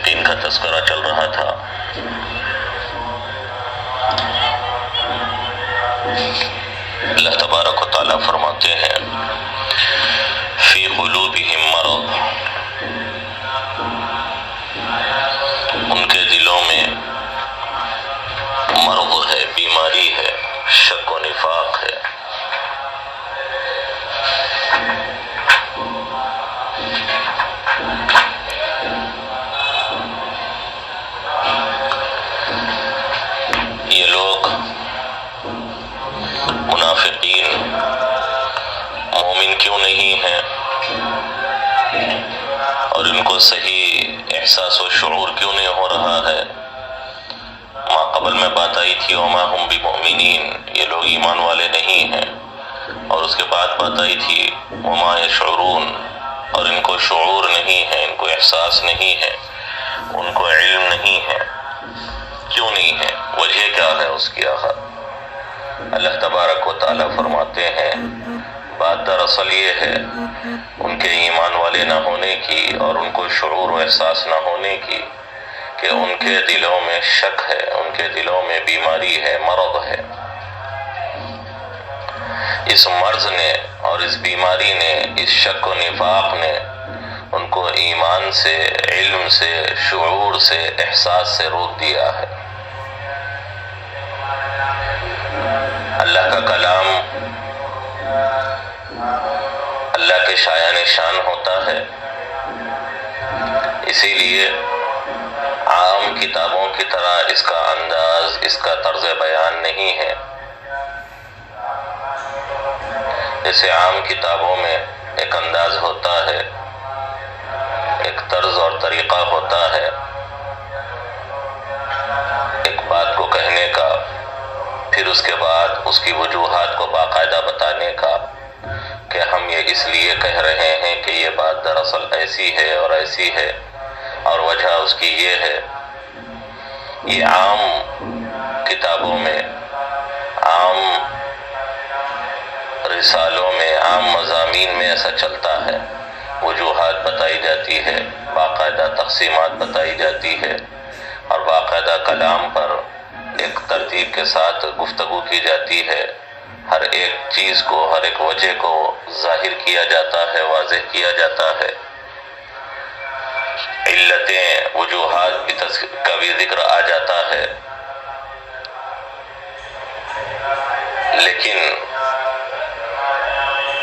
منافقین کا تذکرہ چل رہا تھا. اللہ تبارک و تعالیٰ فرماتے ہیں فی قلوبہم مرض، ان کے دلوں میں مرض ہے، بیماری ہے، شک و نفاق ہے. یہ لوگ منافقین مومن کیوں نہیں ہیں، اور ان کو صحیح احساس و شعور کیوں نہیں ہو رہا ہے؟ قبل میں بات آئی تھی وما ہم بمؤمنین، یہ لوگ ایمان والے نہیں ہیں. اور اس کے بعد بات آئی تھی وما یشعرون، اور ان کو شعور نہیں ہے، ان کو احساس نہیں ہے، ان کو علم نہیں ہے. کیوں نہیں ہے؟ وجہ کیا ہے اس کی؟ آخر اللہ تبارک و تعالیٰ فرماتے ہیں بات دراصل یہ ہے ان کے ایمان والے نہ ہونے کی اور ان کو شعور و احساس نہ ہونے کی کہ ان کے دلوں میں شک ہے، ان کے دلوں میں بیماری ہے، مرض ہے. اس مرض نے اور اس بیماری نے، اس شک و نفاق نے ان کو ایمان سے، علم سے، شعور سے، احساس سے روک دیا ہے. اللہ کا کلام اللہ کے شایان شان ہوتا ہے، اسی لیے عام کتابوں کی طرح اس کا انداز، اس کا طرز بیان نہیں ہے. جیسے عام کتابوں میں ایک انداز ہوتا ہے، ایک طرز اور طریقہ ہوتا ہے ایک بات کو کہنے کا، پھر اس کے بعد اس کی وجوہات کو باقاعدہ بتانے کا کہ ہم یہ اس لیے کہہ رہے ہیں کہ یہ بات دراصل ایسی ہے اور ایسی ہے، اور وجہ اس کی یہ ہے. یہ عام کتابوں میں، عام رسالوں میں، عام مضامین میں ایسا چلتا ہے. وجوہات بتائی جاتی ہے، باقاعدہ تقسیمات بتائی جاتی ہے، اور باقاعدہ کلام پر ایک ترتیب کے ساتھ گفتگو کی جاتی ہے. ہر ایک چیز کو، ہر ایک وجہ کو ظاہر کیا جاتا ہے، واضح کیا جاتا ہے. علتیں، وجوہات کا بھی ذکر آ جاتا ہے. لیکن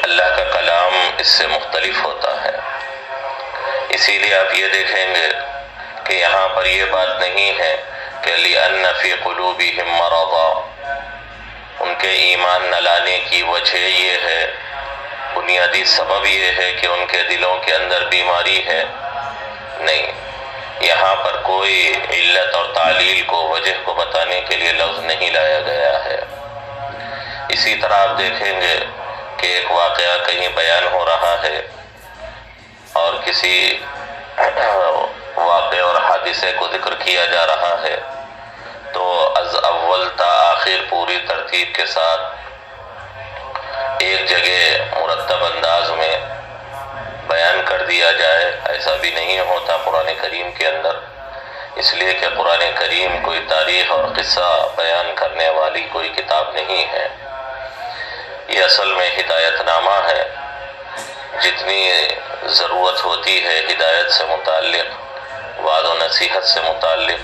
اللہ کا کلام اس سے مختلف ہوتا ہے. اسی لیے آپ یہ دیکھیں گے کہ یہاں پر یہ بات نہیں ہے کہ لِأَنَّ فِي قُلُوبِهِمْ مَرَضًا، ان کے ایمان نہ لانے کی وجہ یہ ہے، بنیادی سبب یہ ہے کہ ان کے دلوں کے اندر بیماری ہے. نہیں، یہاں پر کوئی علت اور تعلیل کو، وجہ کو بتانے کے لیے لفظ نہیں لایا گیا ہے. اسی طرح آپ دیکھیں گے کہ ایک واقعہ کہیں بیان ہو رہا ہے اور کسی واقعے اور حادثے کو ذکر کیا جا رہا ہے، تو از اول تا آخر پوری ترتیب کے ساتھ ایک جگہ مرتب انداز میں بیان کر دیا جائے، ایسا بھی نہیں ہوتا قرآن کریم کے اندر. اس لیے کہ قرآن کریم کوئی تاریخ اور قصہ بیان کرنے والی کوئی کتاب نہیں ہے. یہ اصل میں ہدایت نامہ ہے. جتنی ضرورت ہوتی ہے ہدایت سے متعلق، وعظ و نصیحت سے متعلق،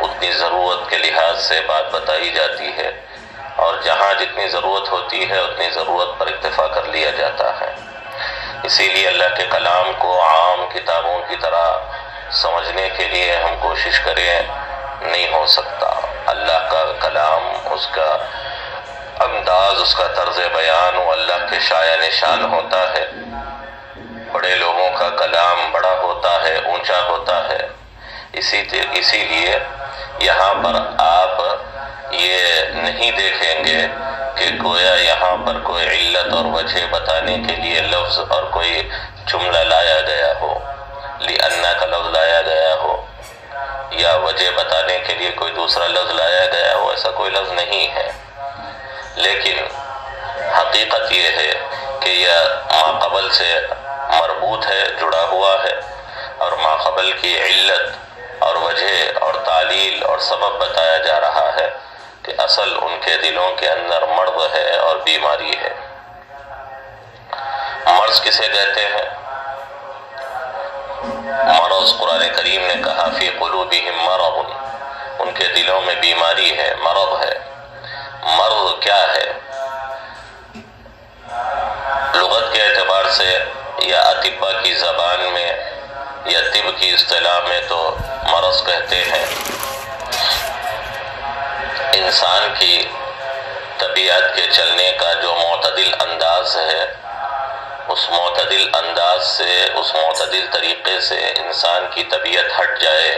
اتنی ضرورت کے لحاظ سے بات بتائی جاتی ہے، اور جہاں جتنی ضرورت ہوتی ہے اتنی ضرورت پر اکتفا کر لیا جاتا ہے. اسی لیے اللہ کے کلام کو عام کتابوں کی طرح سمجھنے کے لیے ہم کوشش کریں، نہیں ہو سکتا. اللہ کا کلام، اس کا انداز، اس کا طرز بیان وہ اللہ کے شایان شان ہوتا ہے. بڑے لوگوں کا کلام بڑا ہوتا ہے، اونچا ہوتا ہے. اسی لیے یہاں پر آپ یہ نہیں دیکھیں گے کہ گویا یہاں پر کوئی علت اور وجہ بتانے کے لیے لفظ اور کوئی جملہ لایا گیا ہو، لِأَنَّ کا لفظ لایا گیا ہو، یا وجہ بتانے کے لیے کوئی دوسرا لفظ لایا گیا ہو. ایسا کوئی لفظ نہیں ہے. لیکن حقیقت یہ ہے کہ یہ ماقبل سے مربوط ہے، جڑا ہوا ہے، اور ماقبل کی علت وجہ اور تعلیل اور سبب بتایا جا رہا ہے کہ اصل ان کے دلوں کے اندر مرض ہے اور بیماری ہے۔ مرض کسے کہتے ہیں؟ مرض قرآن کریم نے کہا فی قلوبہم مرض، ان کے دلوں میں بیماری ہے، مرض ہے۔ مرض کیا ہے؟ لغت کے اعتبار سے یا اطباء کی زبان میں یا طب کی اصطلاح میں تو مرض کہتے ہیں انسان کی طبیعت کے چلنے کا جو معتدل انداز ہے، اس معتدل انداز سے، اس معتدل طریقے سے انسان کی طبیعت ہٹ جائے،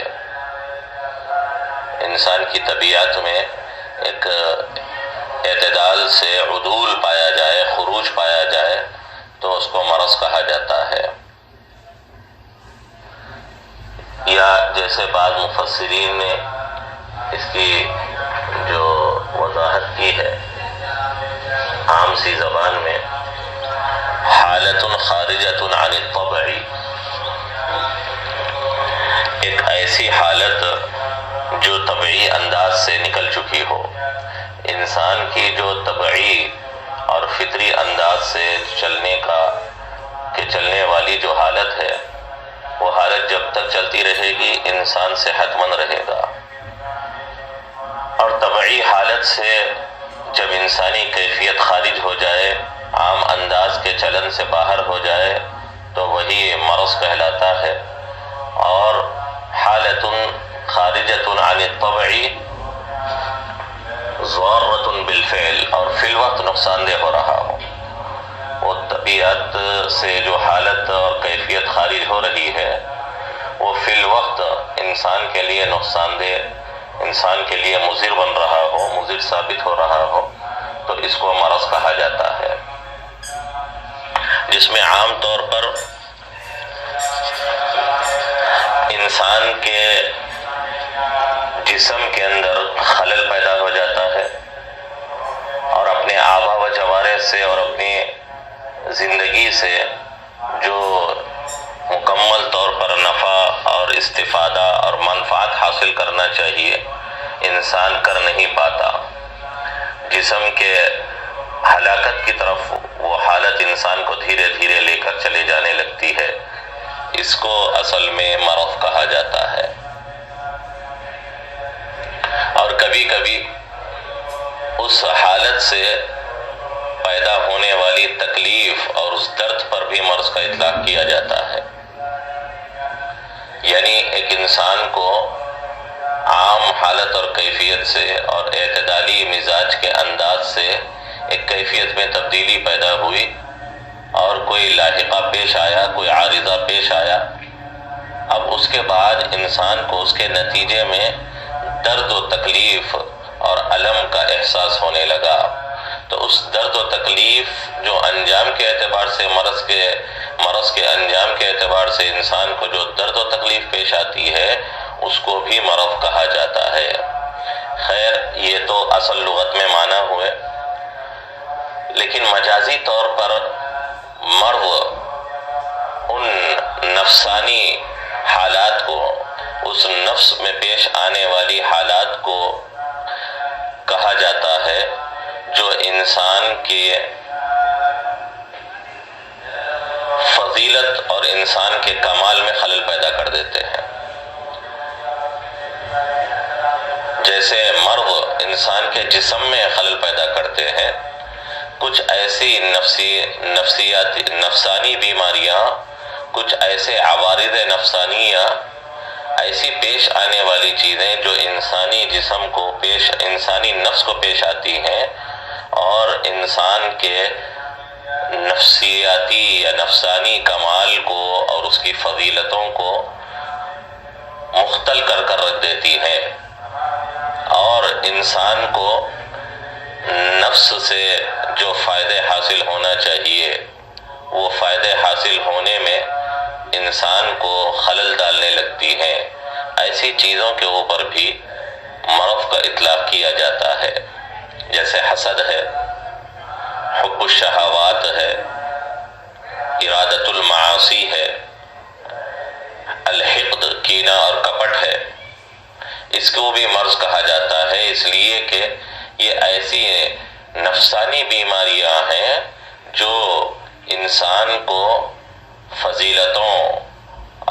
انسان کی طبیعت میں ایک اعتدال سے عدول پایا جائے، خروج پایا جائے، تو اس کو مرض کہا جاتا ہے۔ یا جیسے بعض مفسرین نے اس کی جو وضاحت کی ہے عام سی زبان میں، حالت خارجۃ عن الطبع، ایک ایسی حالت جو طبعی انداز سے نکل چکی ہو، انسان کی جو طبعی اور فطری انداز سے چلنے والی جو حالت ہے، وہ حالت جب تک چلتی رہے گی انسان صحت مند رہے گا، اور طبعی حالت سے جب انسانی کیفیت خارج ہو جائے، عام انداز کے چلن سے باہر ہو جائے، تو وہی مرض کہلاتا ہے۔ اور حالت خارجۃ عن الطبع ضارۃ بالفعل، اور فی الوقت نقصان دہ ہو رہا ہو، وہ طبیعت سے جو حالت اور کیفیت خارج ہو رہی ہے وہ فی الوقت انسان کے لیے نقصان دہ، انسان کے لیے مضر بن رہا ہو، مضر ثابت ہو رہا ہو، تو اس کو مرض کہا جاتا ہے، جس میں عام طور پر انسان کے جسم کے اندر خلل پیدا ہو جاتا ہے، اور اپنے اعضاء و جوارح سے اور اپنی زندگی سے جو مکمل طور پر نفع اور استفادہ اور منفعت حاصل کرنا چاہیے انسان کر نہیں پاتا، جسم کے ہلاکت کی طرف وہ حالت انسان کو دھیرے دھیرے لے کر چلے جانے لگتی ہے، اس کو اصل میں مرض کہا جاتا ہے۔ اور کبھی کبھی اس حالت سے پیدا ہونے والی تکلیف اور اس درد پر بھی مرض کا اطلاق کیا جاتا ہے، یعنی ایک انسان کو عام حالت اور کیفیت سے اور اعتدالی مزاج کے انداز سے ایک کیفیت میں تبدیلی پیدا ہوئی، اور کوئی لاحقہ پیش آیا، کوئی عارضہ پیش آیا، اب اس کے بعد انسان کو اس کے نتیجے میں درد و تکلیف اور الم کا احساس ہونے لگا، تو اس درد و تکلیف جو انجام کے اعتبار سے مرض کے انجام کے اعتبار سے انسان کو جو درد و تکلیف پیش آتی ہے اس کو بھی مرض کہا جاتا ہے۔ خیر یہ تو اصل لغت میں معنی ہوئے، لیکن مجازی طور پر مرض ان نفسانی حالات کو، اس نفس میں پیش آنے والی حالات کو کہا جاتا ہے جو انسان کی فضیلت اور انسان کے کمال میں خلل پیدا کر دیتے ہیں۔ جیسے مرض انسان کے جسم میں خلل پیدا کرتے ہیں، کچھ ایسی نفسانی بیماریاں، کچھ ایسے عوارض نفسانیہ، ایسی پیش آنے والی چیزیں جو انسانی جسم کو انسانی نفس کو پیش آتی ہیں، اور انسان کے نفسیاتی یا نفسانی کمال کو اور اس کی فضیلتوں کو مختل کر رکھ دیتی ہیں، اور انسان کو نفس سے جو فائدے حاصل ہونا چاہیے وہ فائدے حاصل ہونے میں انسان کو خلل ڈالنے لگتی ہیں، ایسی چیزوں کے اوپر بھی مرض کا اطلاق کیا جاتا ہے، جیسے حسد ہے، حب الشہوات ہے، ارادت المعاصی ہے، الحقد کینہ اور کپٹ ہے، اس کو بھی مرض کہا جاتا ہے، اس لیے کہ یہ ایسی نفسانی بیماریاں ہیں جو انسان کو فضیلتوں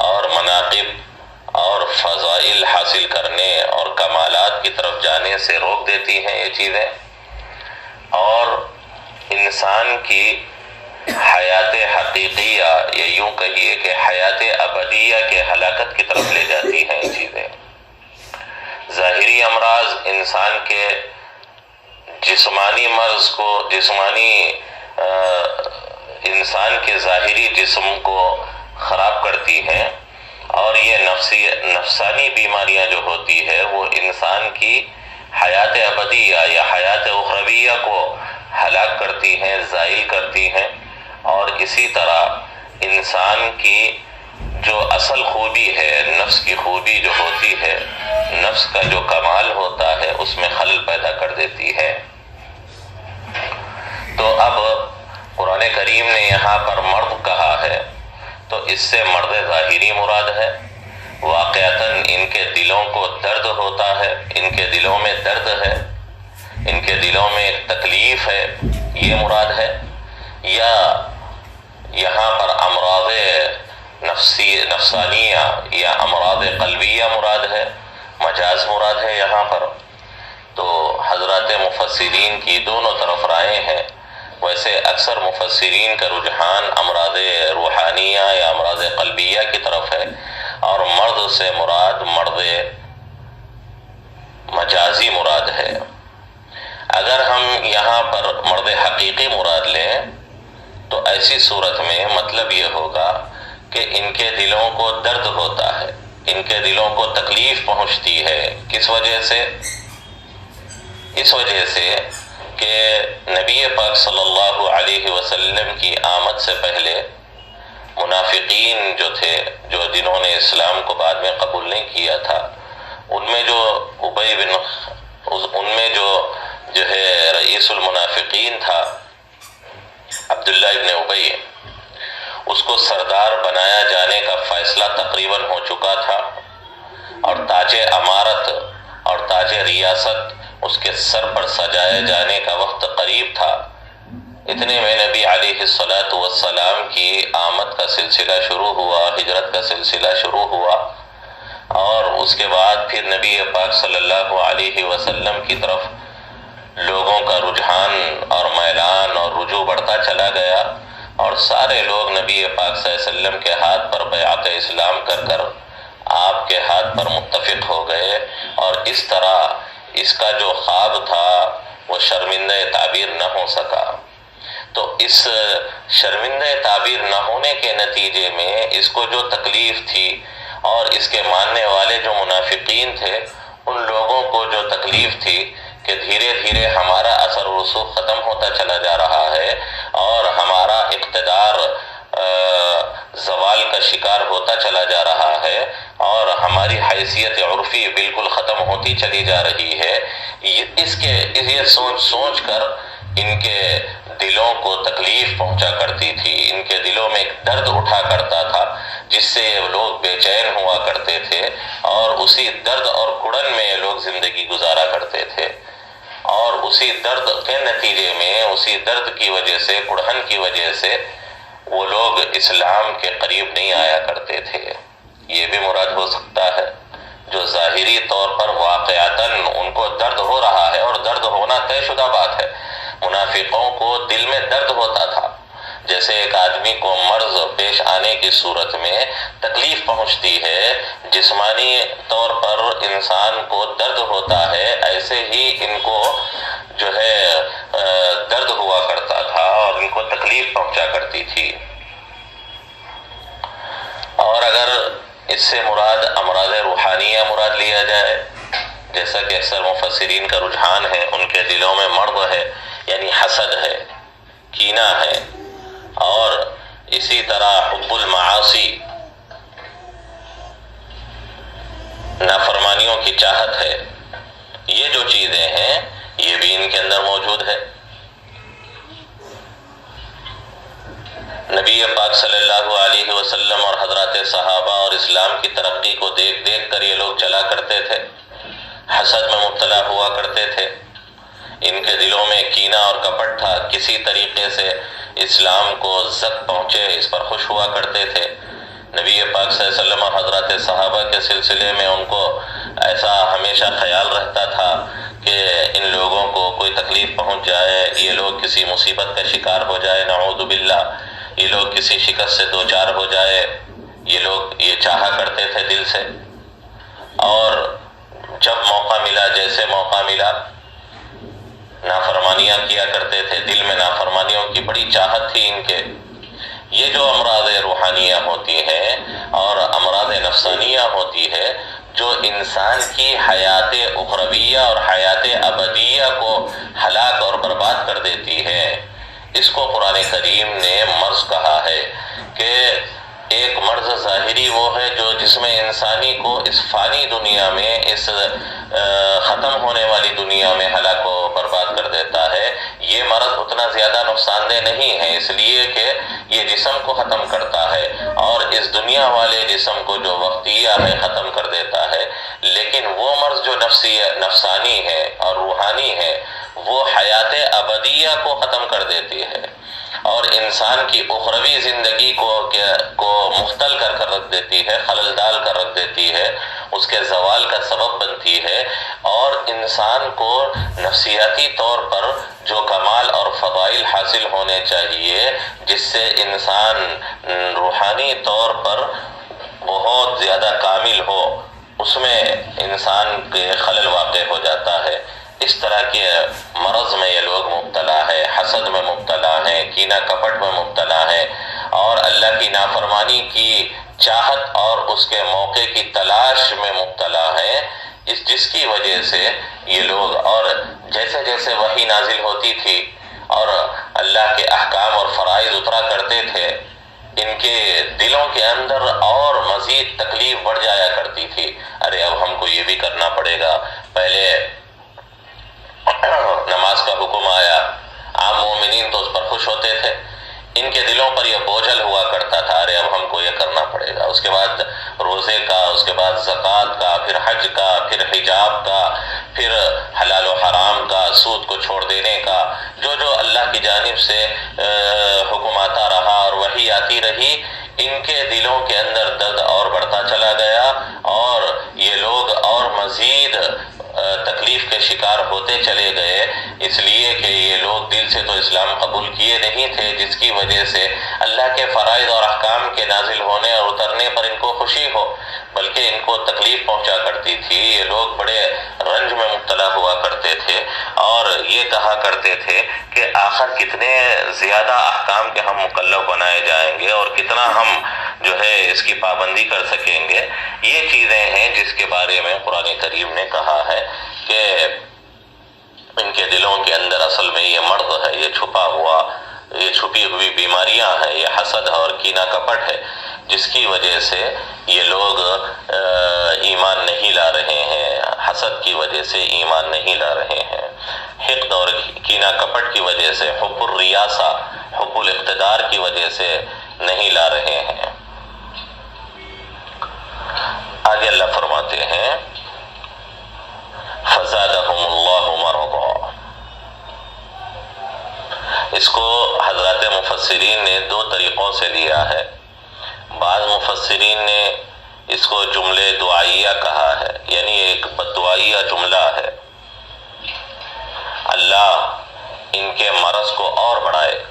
اور مناقب اور فضائل حاصل کرنے اور کمالات کی طرف جانے سے روک دیتی ہیں یہ چیزیں، اور انسان کی حیات حقیقیہ یا یوں کہیے کہ حیات ابدیہ کے ہلاکت کی طرف لے جاتی ہیں یہ چیزیں۔ ظاہری امراض انسان کے جسمانی مرض کو، انسان کے ظاہری جسم کو خراب کرتی ہیں، اور یہ نفسانی بیماریاں جو ہوتی ہے وہ انسان کی حیات ابدیہ یا حیات اخرویہ کو ہلاک کرتی ہیں، زائل کرتی ہیں، اور اسی طرح انسان کی جو اصل خوبی ہے، نفس کی خوبی جو ہوتی ہے، نفس کا جو کمال ہوتا ہے، اس میں خلل پیدا کر دیتی ہے۔ تو اب قرآن کریم نے یہاں پر مرض کہا ہے تو اس سے مرض ظاہری مراد ہے، واقعتاً ان کے دلوں کو درد ہوتا ہے، ان کے دلوں میں درد ہے، ان کے دلوں میں ایک تکلیف ہے، یہ مراد ہے، یا یہاں پر امراض نفسانیہ یا امراض قلبیہ مراد ہے، مجاز مراد ہے یہاں پر۔ تو حضرات مفسرین کی دونوں طرف رائے ہیں، ویسے اکثر مفسرین کا رجحان امراض روحانیہ یا امراض قلبیہ کی طرف ہے، اور مرض سے مراد مرض مجازی مراد ہے۔ اگر ہم یہاں پر مرض حقیقی مراد لیں تو ایسی صورت میں مطلب یہ ہوگا کہ ان کے دلوں کو درد ہوتا ہے، ان کے دلوں کو تکلیف پہنچتی ہے۔ کس وجہ سے؟ اس وجہ سے کہ نبی پاک صلی اللہ علیہ وسلم کی آمد سے پہلے منافقین جو تھے، جو جنہوں نے اسلام کو بعد میں قبول نہیں کیا تھا، ان میں جو ہے رئیس المنافقین تھا عبداللہ ابن ابی، اس کو سردار بنایا جانے کا فیصلہ تقریباً ہو چکا تھا، اور تاج امارت اور تاج ریاست اس کے سر پر سجائے جانے کا وقت قریب تھا۔ اتنے میں نبی علیہ الصلاۃ والسلام کی آمد کا سلسلہ شروع ہوا، ہجرت کا سلسلہ شروع ہوا، اور اس کے بعد پھر نبی پاک صلی اللہ علیہ وسلم کی طرف لوگوں کا رجحان اور میلان اور رجوع بڑھتا چلا گیا، اور سارے لوگ نبی پاک صلی اللہ علیہ وسلم کے ہاتھ پر بیعت اسلام کر آپ کے ہاتھ پر متفق ہو گئے، اور اس طرح اس کا جو خواب تھا وہ شرمندہ تعبیر نہ ہو سکا۔ تو اس شرمندہ تعبیر نہ ہونے کے نتیجے میں اس کو جو تکلیف تھی، اور اس کے ماننے والے جو منافقین تھے ان لوگوں کو جو تکلیف تھی کہ دھیرے دھیرے ہمارا اثر و رسوخ ختم ہوتا چلا جا رہا ہے، اور ہمارا اقتدار زوال کا شکار ہوتا چلا جا رہا ہے، اور ہماری حیثیت عرفی بالکل ختم ہوتی چلی جا رہی ہے، یہ سوچ کر ان کے دلوں کو تکلیف پہنچا کرتی تھی، ان کے دلوں میں ایک درد اٹھا کرتا تھا جس سے یہ لوگ بے چین ہوا کرتے تھے، اور اسی درد اور کڑن میں یہ لوگ زندگی گزارا کرتے تھے، اور اسی درد کے نتیجے میں، اسی درد کی وجہ سے، کڑہن کی وجہ سے وہ لوگ اسلام کے قریب نہیں آیا کرتے تھے۔ یہ بھی مراد ہو سکتا ہے جو ظاہری طور پر واقعتاً ان کو درد ہو رہا ہے، اور درد ہونا طے شدہ بات ہے۔ منافقوں کو دل میں درد ہوتا تھا، جیسے ایک آدمی کو مرض پیش آنے کی صورت میں تکلیف پہنچتی ہے، جسمانی طور پر انسان کو درد ہوتا ہے، ایسے ہی ان کو جو ہے درد ہوا کرتا تھا اور ان کو تکلیف پہنچا کرتی تھی۔ اور اگر اس سے مراد امراض روحانیہ مراد لیا جائے، جیسا کہ اکثر مفسرین کا رجحان ہے، ان کے دلوں میں مرض ہے، یعنی حسد ہے، کینہ ہے، اور اسی طرح حب المعاصی، نافرمانیوں کی چاہت ہے، یہ جو چیزیں ہیں یہ بھی ان کے اندر موجود ہے۔ نبی پاک صلی اللہ علیہ وسلم اور حضرات صحابہ اور اسلام کی ترقی کو دیکھ کر یہ لوگ چلا کرتے تھے، حسد میں مبتلا ہوا کرتے تھے، ان کے دلوں میں کینہ اور کپٹ تھا، کسی طریقے سے اسلام کو زد پہنچے اس پر خوش ہوا کرتے تھے۔ نبی پاک صلی اللہ علیہ وسلم اور حضرات صحابہ کے سلسلے میں ان کو ایسا ہمیشہ خیال رہتا تھا کہ ان لوگوں کو کوئی تکلیف پہنچ جائے، یہ لوگ کسی مصیبت کا شکار ہو جائے، نعوذ باللہ، یہ لوگ کسی شکست سے دوچار ہو جائے، یہ لوگ یہ چاہا کرتے تھے دل سے۔ اور جب موقع ملا، جیسے موقع ملا، نافرمانیاں کیا کرتے تھے، دل میں نافرمانیوں کی بڑی چاہت تھی ان کے۔ یہ جو امراض روحانیہ ہوتی ہیں اور امراض نفسانیہ ہوتی ہے، جو انسان کی حیات اخرویہ اور حیات ابدیہ کو ہلاک اور برباد کر دیتی ہے، اس کو قرآن کریم نے مرض کہا ہے کہ ایک مرض ظاہری وہ ہے جو جس میں انسانی کو اس فانی دنیا میں، اس ختم ہونے والی دنیا میں ہلاک و برباد کر دیتا ہے۔ یہ مرض اتنا زیادہ نقصان دہ نہیں ہے، اس لیے کہ یہ جسم کو ختم کرتا ہے اور اس دنیا والے جسم کو جو وقتیہ ہے ختم کر دیتا ہے، لیکن وہ مرض جو نفسانی ہے اور روحانی ہے، وہ حیات ابدیہ کو ختم کر دیتی ہے اور انسان کی اخروی زندگی کو مختل کر رکھ دیتی ہے، خلل ڈال کر رکھ دیتی ہے، اس کے زوال کا سبب بنتی ہے، اور انسان کو نفسیاتی طور پر جو کمال اور فضائل حاصل ہونے چاہیے، جس سے انسان روحانی طور پر بہت زیادہ کامل ہو، اس میں انسان کے خلل واقع ہو جاتا ہے۔ اس طرح کے مرض میں یہ لوگ مبتلا ہے، حسد میں مبتلا ہیں، کینہ کپٹ میں مبتلا ہیں، اور اللہ کی نافرمانی کی چاہت اور اس کے موقع کی تلاش میں مبتلا ہیں، جس کی وجہ سے یہ لوگ، اور جیسے جیسے وحی نازل ہوتی تھی اور اللہ کے احکام اور فرائض اترا کرتے تھے، ان کے دلوں کے اندر اور مزید تکلیف بڑھ جایا کرتی تھی۔ ارے اب ہم کو یہ بھی کرنا پڑے گا۔ پہلے نماز کا حکم آیا، عام مومنین تو اس پر خوش ہوتے تھے، ان کے دلوں پر یہ بوجھل ہوا کرتا تھا، ارے اب ہم کو یہ کرنا پڑے گا۔ اس کے بعد روزے کا، اس کے بعد زکوٰۃ کا، پھر حج کا، پھر حجاب کا، پھر حلال و حرام کا، سود کو چھوڑ دینے کا، جو جو اللہ کی جانب سے حکم آتا رہا اور وحی آتی رہی، ان کے دلوں کے اندر درد اور بڑھتا چلا گیا اور یہ لوگ اور مزید تکلیف کے شکار ہوتے چلے گئے، اس لیے کہ یہ لوگ دل سے تو اسلام قبول کیے نہیں تھے، جس کی وجہ سے اللہ کے فرائض اور احکام کے نازل ہونے اور اترنے پر ان کو خوشی ہو، بلکہ ان کو تکلیف پہنچا کرتی تھی۔ یہ لوگ بڑے رنج میں مبتلا ہوا کرتے تھے اور یہ کہا کرتے تھے کہ آخر کتنے زیادہ احکام کے ہم مکلف بنائے جائیں گے اور کتنا ہم جو ہے اس کی پابندی کر سکیں گے۔ یہ چیزیں ہیں جس کے بارے میں قرآن کریم نے کہا ہے کہ ان کے دلوں کے اندر اصل میں یہ مرض ہے، یہ چھپا ہوا، یہ چھپی ہوئی بیماریاں ہیں، یہ حسد اور کینہ کپٹ ہے، جس کی وجہ سے یہ لوگ ایمان نہیں لا رہے ہیں، حسد کی وجہ سے ایمان نہیں لا رہے ہیں، حقد اور کینہ کپٹ کی وجہ سے، حب الریاسہ، حب الاقتدار کی وجہ سے نہیں لا رہے ہیں۔ آگے اللہ فرماتے ہیں فزادہم اللہ مرضا۔ اس کو حضرات مفسرین نے دو طریقوں سے لیا ہے۔ بعض مفسرین نے اس کو جملے دعائیہ کہا ہے، یعنی ایک بددعائیہ جملہ ہے، اللہ ان کے مرض کو اور بڑھائے۔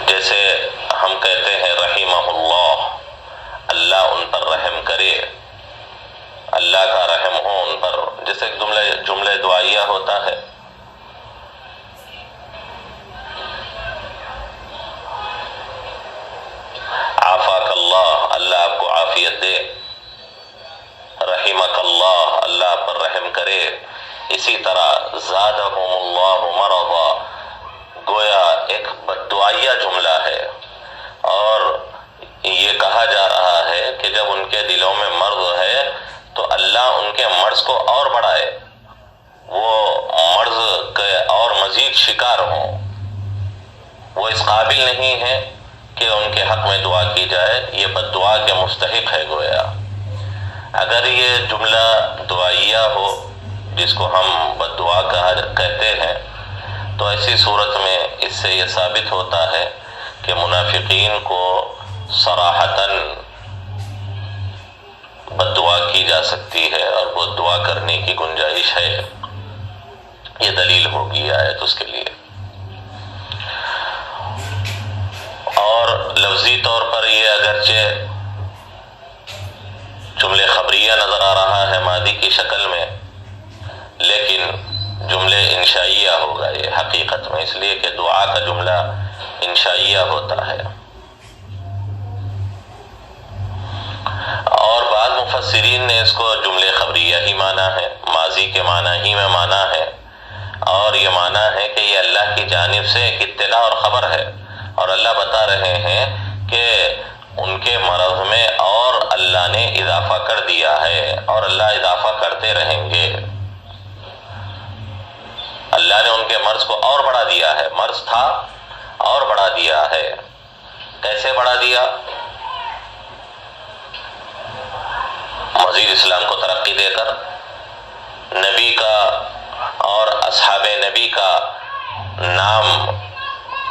جیسے ہم کہتے ہیں رحمہ اللہ، اللہ ان پر رحم کرے، اللہ کا رحم ہو ان پر، جیسے جملے دعائیہ ہوتا ہے۔ عافاک اللہ، اللہ آپ کو عافیت دے، رحمک اللہ، اللہ آپ پر رحم کرے۔ اسی طرح زادہم اللہ مرضا، گویا ایک بددعائیہ جملہ ہے، اور یہ کہا جا رہا ہے کہ جب ان کے دلوں میں مرض ہے تو اللہ ان کے مرض کو اور بڑھائے، وہ مرض کے اور مزید شکار ہوں۔ وہ اس قابل نہیں ہے کہ ان کے حق میں دعا کی جائے، یہ بد دعا کے مستحق ہے گویا۔ اگر یہ جملہ دعائیہ ہو جس کو ہم بد دعا کہتے ہیں تو ایسی صورت میں اس سے یہ ثابت ہوتا ہے کہ منافقین کو صراحتاً بد دعا کی جا سکتی ہے اور بد دعا کرنے کی گنجائش ہے. یہ دلیل ہوگی آیت اس کے لیے. اور لفظی طور پر یہ اگرچہ جملے خبریہ نظر آ رہا ہے ماضی کی شکل میں، لیکن جملے انشائیہ ہوگا یہ حقیقت میں، اس لیے کہ دعا کا جملہ انشائیہ ہوتا ہے. اور بعض مفسرین نے اس کو جملے خبریہ ہی مانا ہے، ماضی کے معنی ہی میں مانا ہے، اور یہ مانا ہے کہ یہ اللہ کی جانب سے ایک اطلاع اور خبر ہے، اور اللہ بتا رہے ہیں کہ ان کے مرض میں اور اللہ نے اضافہ کر دیا ہے اور اللہ اضافہ کرتے رہیں گے. اللہ نے ان کے مرض کو اور بڑھا دیا ہے، مرض تھا اور بڑھا دیا ہے. کیسے بڑھا دیا؟ مزید اسلام کو ترقی دے کر، نبی کا اور اصحاب نبی کا نام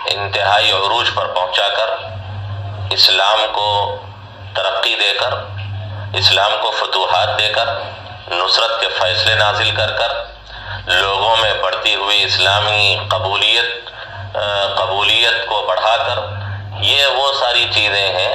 انتہائی عروج پر پہنچا کر، اسلام کو ترقی دے کر، اسلام کو فتوحات دے کر، نصرت کے فیصلے نازل کر کر، لوگوں میں بڑھتی ہوئی اسلامی قبولیت کو بڑھا کر، یہ وہ ساری چیزیں ہیں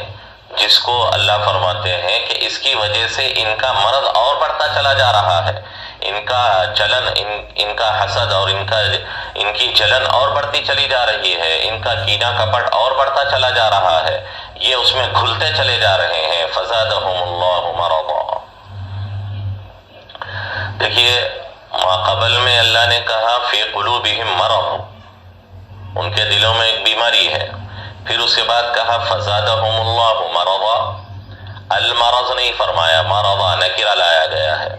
جس کو اللہ فرماتے ہیں کہ اس کی وجہ سے ان کا مرض اور بڑھتا چلا جا رہا ہے، ان کا جلن، ان کا حسد اور ان کی جلن اور بڑھتی چلی جا رہی ہے، ان کا کینہ کپٹ اور بڑھتا چلا جا رہا ہے، یہ اس میں گھلتے چلے جا رہے ہیں. فزادہم اللہ مرضا. دیکھیے ماقبل میں اللہ نے کہا فی قلوبہم مرض، ان کے دلوں میں ایک بیماری ہے. پھر اس کے بعد کہا فزادہم اللہ مرضا. المرض نہیں فرمایا، مرضا نکرہ لایا گیا ہے.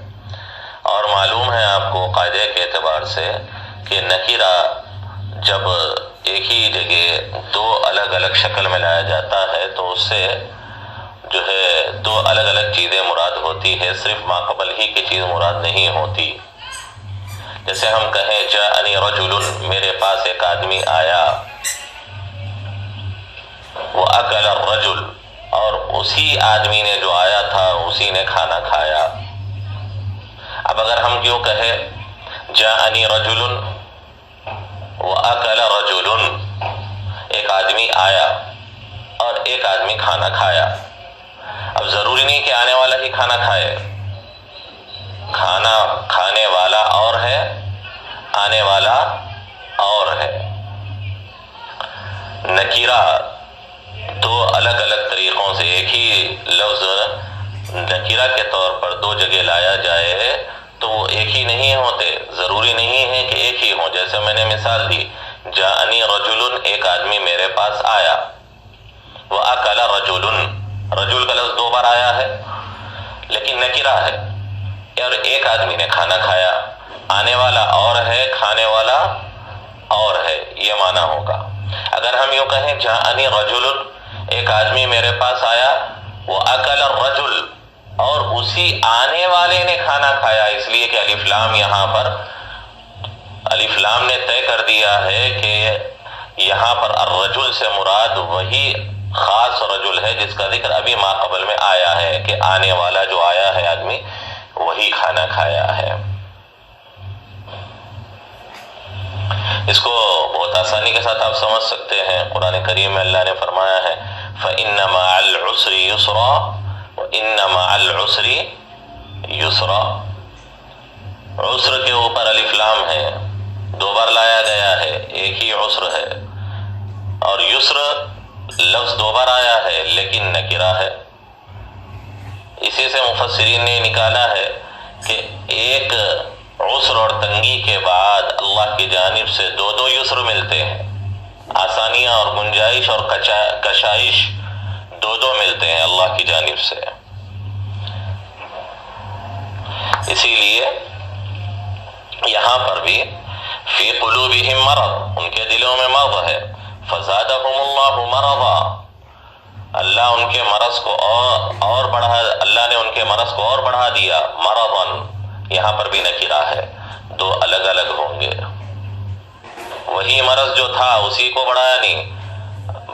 اور معلوم ہے آپ کو قاعدے کے اعتبار سے کہ نکرہ جب ایک ہی جگہ دو الگ الگ شکل میں لایا جاتا ہے تو اس سے جو ہے دو الگ الگ چیزیں مراد ہوتی ہے، صرف ماقبل ہی کی چیز مراد نہیں ہوتی. جیسے ہم کہیں جاءنی رجل، میرے پاس ایک آدمی آیا، وَأَكَلَ الرَّجُلُ، اور اسی آدمی نے جو آیا تھا اسی نے کھانا کھایا. اب اگر ہم کیوں کہے جاءنی رجل وَأَكَلَ رَجُلٌ، ایک آدمی آیا اور ایک آدمی کھانا کھایا. اب ضروری نہیں کہ آنے والا ہی کھانا کھائے، کھانا کھانے والا اور ہے، آنے والا اور ہے. نکرہ دو الگ الگ طریقوں سے ایک ہی لفظ نکرہ کے طور پر دو جگہ لایا جائے تو وہ ایک ہی نہیں ہوتے، ضروری نہیں ہے کہ ایک ہی ہوں. جیسے میں نے مثال دی، جاءنی رجل، ایک آدمی میرے پاس آیا، وَأَكَلَ رَجُلٌ، رجل کا لفظ دو بار آیا ہے لیکن نکرہ ہے، اور ایک آدمی نے کھانا کھایا، آنے والا اور ہے، کھانے والا اور ہے، یہ معنی ہوگا. اگر ہم یوں کہیں جاءنی رجل، ایک آدمی میرے پاس آیا، وَأَكَلَ الرَّجُلُ، اور اسی آنے والے نے کھانا کھایا، اس لیے کہ الف لام یہاں پر الف لام نے طے کر دیا ہے کہ یہاں پر الرجل سے مراد وہی خاص رجل ہے جس کا ذکر ابھی ماقبل میں آیا ہے کہ آنے والا جو آیا ہے آدمی وہی کھانا کھایا ہے. اس کو بہت آسانی کے ساتھ آپ سمجھ سکتے ہیں. قرآن کریم میں اللہ نے فرمایا ہے فَإِنَّ مَعَ الْعُسْرِ يُسْرًا وَإِنَّ مَعَ الْعُسْرِ يُسْرًا. عسر کے اوپر الف لام ہے، دو بار لایا گیا ہے، ایک ہی عسر ہے. اور یسر لفظ دو بار آیا ہے لیکن نکرہ ہے. اسی سے مفسرین نے نکالا ہے کہ ایک عسر اور تنگی کے بعد اللہ کی جانب سے دو دو یسر ملتے ہیں، آسانیاں اور گنجائش اور کشائش دو دو ملتے ہیں اللہ کی جانب سے. اسی لیے یہاں پر بھی فی قلوبہم مرض، ان کے دلوں میں مرض ہے. فزادہم اللہ مرضا، اللہ ان کے مرض کو اور بڑھا، اللہ نے ان ان کے مرض کو اور بڑھا دیا، مرضن یہاں پر بھی نکرہ ہے، دو الگ الگ ہوں گے، وہی مرض جو تھا اسی کو بڑھایا نہیں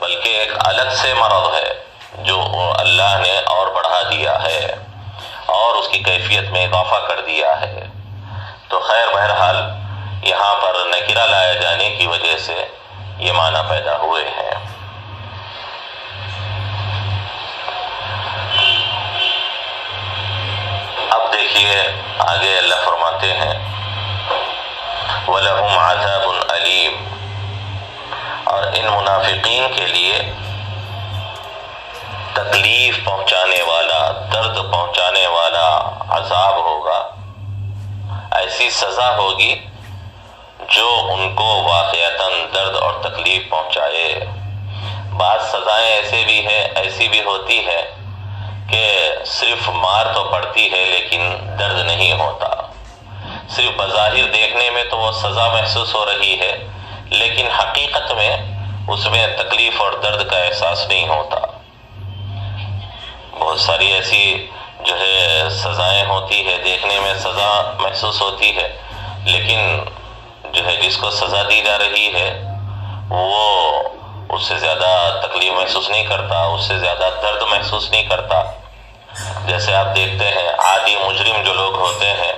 بلکہ ایک الگ سے مرض ہے جو اللہ نے اور بڑھا دیا ہے اور اس کی کیفیت میں اضافہ کر دیا ہے۔ تو خیر بہرحال یہاں پر نکرہ لایا جانے کی وجہ سے یہ معنی پیدا ہوئے ہیں۔ اب دیکھیے آگے اللہ فرماتے ہیں وَلَهُمْ عَذَابٌ أَلِيمٌ، اور ان منافقین کے لیے تکلیف پہنچانے والا، درد پہنچانے والا عذاب ہوگا، ایسی سزا ہوگی جو ان کو واقعتاً درد اور تکلیف پہنچائے۔ بعض سزائیں ایسی بھی ہوتی ہے کہ صرف مار تو پڑتی ہے لیکن درد نہیں ہوتا، صرف بظاہر دیکھنے میں تو وہ سزا محسوس ہو رہی ہے لیکن حقیقت میں اس میں تکلیف اور درد کا احساس نہیں ہوتا۔ بہت ساری ایسی سزائیں ہوتی ہے، دیکھنے میں سزا محسوس ہوتی ہے لیکن جس کو سزا دی جا رہی ہے وہ اس سے زیادہ تکلیف محسوس نہیں کرتا، اس سے زیادہ درد محسوس نہیں کرتا۔ جیسے آپ دیکھتے ہیں عادی مجرم جو لوگ ہوتے ہیں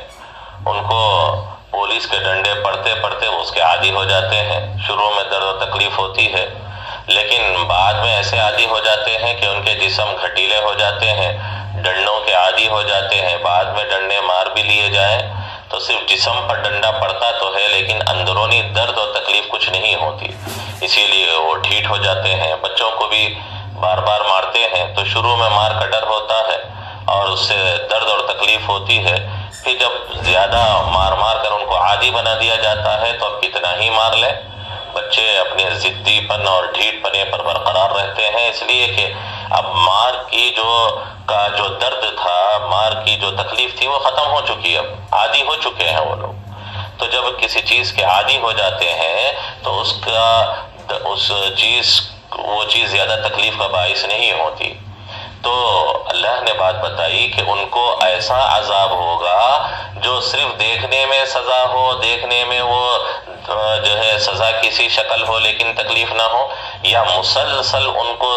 ان کو پولیس کے ڈنڈے پڑتے پڑتے اس کے عادی ہو جاتے ہیں، شروع میں درد و تکلیف ہوتی ہے لیکن بعد میں ایسے عادی ہو جاتے ہیں کہ ان کے جسم گھٹیلے ہو جاتے ہیں، ڈنڈوں کے عادی ہو جاتے ہیں، بعد میں ڈنڈے مار بھی لیے جائیں تو صرف جسم پر ڈنڈا پڑتا تو ہے لیکن اندرونی درد اور تکلیف کچھ نہیں ہوتی، اسی لیے وہ ٹھیٹ ہو جاتے ہیں۔ بچوں کو بھی بار بار مارتے ہیں تو شروع میں مار کا ڈر ہوتا ہے اور اس سے درد اور تکلیف ہوتی ہے، پھر جب زیادہ مار کر ان کو عادی بنا دیا جاتا ہے تو اب کتنا ہی مار لیں، بچے اپنے ضدی پن اور ڈھیٹ پنے پر برقرار رہتے ہیں، اس لیے کہ اب مار کی کا جو درد تھا، مار کی جو تکلیف تھی وہ ختم ہو چکی، اب عادی ہو چکے ہیں وہ لوگ۔ تو جب کسی چیز کے عادی ہو جاتے ہیں تو وہ چیز زیادہ تکلیف کا باعث نہیں ہوتی۔ تو اللہ نے بات بتائی کہ ان کو ایسا عذاب ہوگا جو صرف دیکھنے میں سزا ہو، دیکھنے میں وہ سزا کسی شکل ہو لیکن تکلیف نہ ہو، یا مسلسل ان کو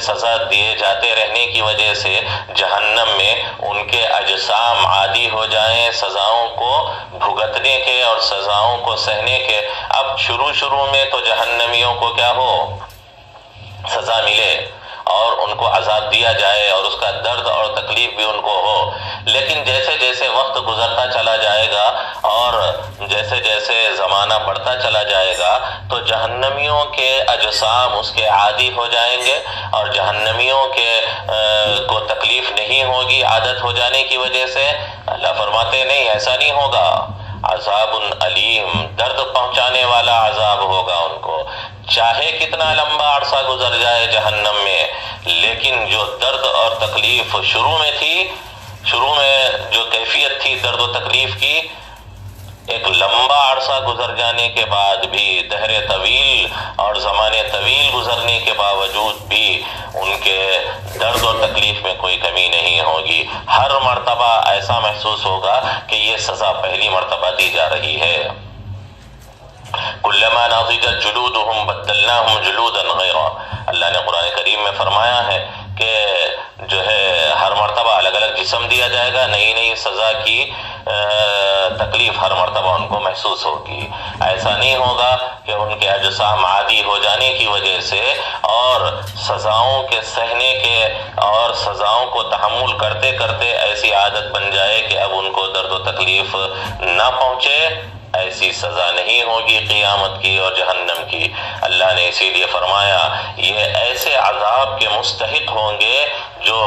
سزا دیے جاتے رہنے کی وجہ سے جہنم میں ان کے اجسام عادی ہو جائیں سزاؤں کو بھگتنے کے اور سزاؤں کو سہنے کے۔ اب شروع میں تو جہنمیوں کو کیا ہو، سزا ملے اور ان کو عذاب دیا جائے اور اس کا درد اور تکلیف بھی ان کو ہو، لیکن جیسے جیسے وقت گزرتا چلا جائے گا اور جیسے جیسے زمانہ بڑھتا چلا جائے گا تو جہنمیوں کے اجسام اس کے عادی ہو جائیں گے اور جہنمیوں کو تکلیف نہیں ہوگی عادت ہو جانے کی وجہ سے۔ اللہ فرماتے نہیں، ایسا نہیں ہوگا، عذاب علیم، درد پہنچانے والا عذاب ہوگا ان کو، چاہے کتنا لمبا عرصہ گزر جائے جہنم میں، لیکن جو درد اور تکلیف شروع میں تھی، شروع میں جو کیفیت تھی درد و تکلیف کی، ایک لمبا عرصہ گزر جانے کے بعد بھی، دہر طویل اور زمانے طویل گزرنے کے باوجود بھی ان کے درد و تکلیف میں کوئی کمی نہیں ہوگی۔ ہر مرتبہ ایسا محسوس ہوگا کہ یہ سزا پہلی مرتبہ دی جا رہی ہے۔ کلما نضجت جلودہم بدلناہم جلودا غیرا، اللہ نے قرآن کریم میں فرمایا ہے کہ ہر مرتبہ الگ الگ جسم دیا جائے گا، نئی نئی سزا کی تکلیف ہر مرتبہ ان کو محسوس ہوگی۔ ایسا نہیں ہوگا کہ ان کے اجسام عادی ہو جانے کی وجہ سے اور سزاؤں کے سہنے کے اور سزاؤں کو تحمل کرتے کرتے ایسی عادت بن جائے کہ اب ان کو درد و تکلیف نہ پہنچے، ایسی سزا نہیں ہوگی قیامت کی اور جہنم کی۔ اللہ نے اسی لیے فرمایا یہ ایسے عذاب کے مستحق ہوں گے جو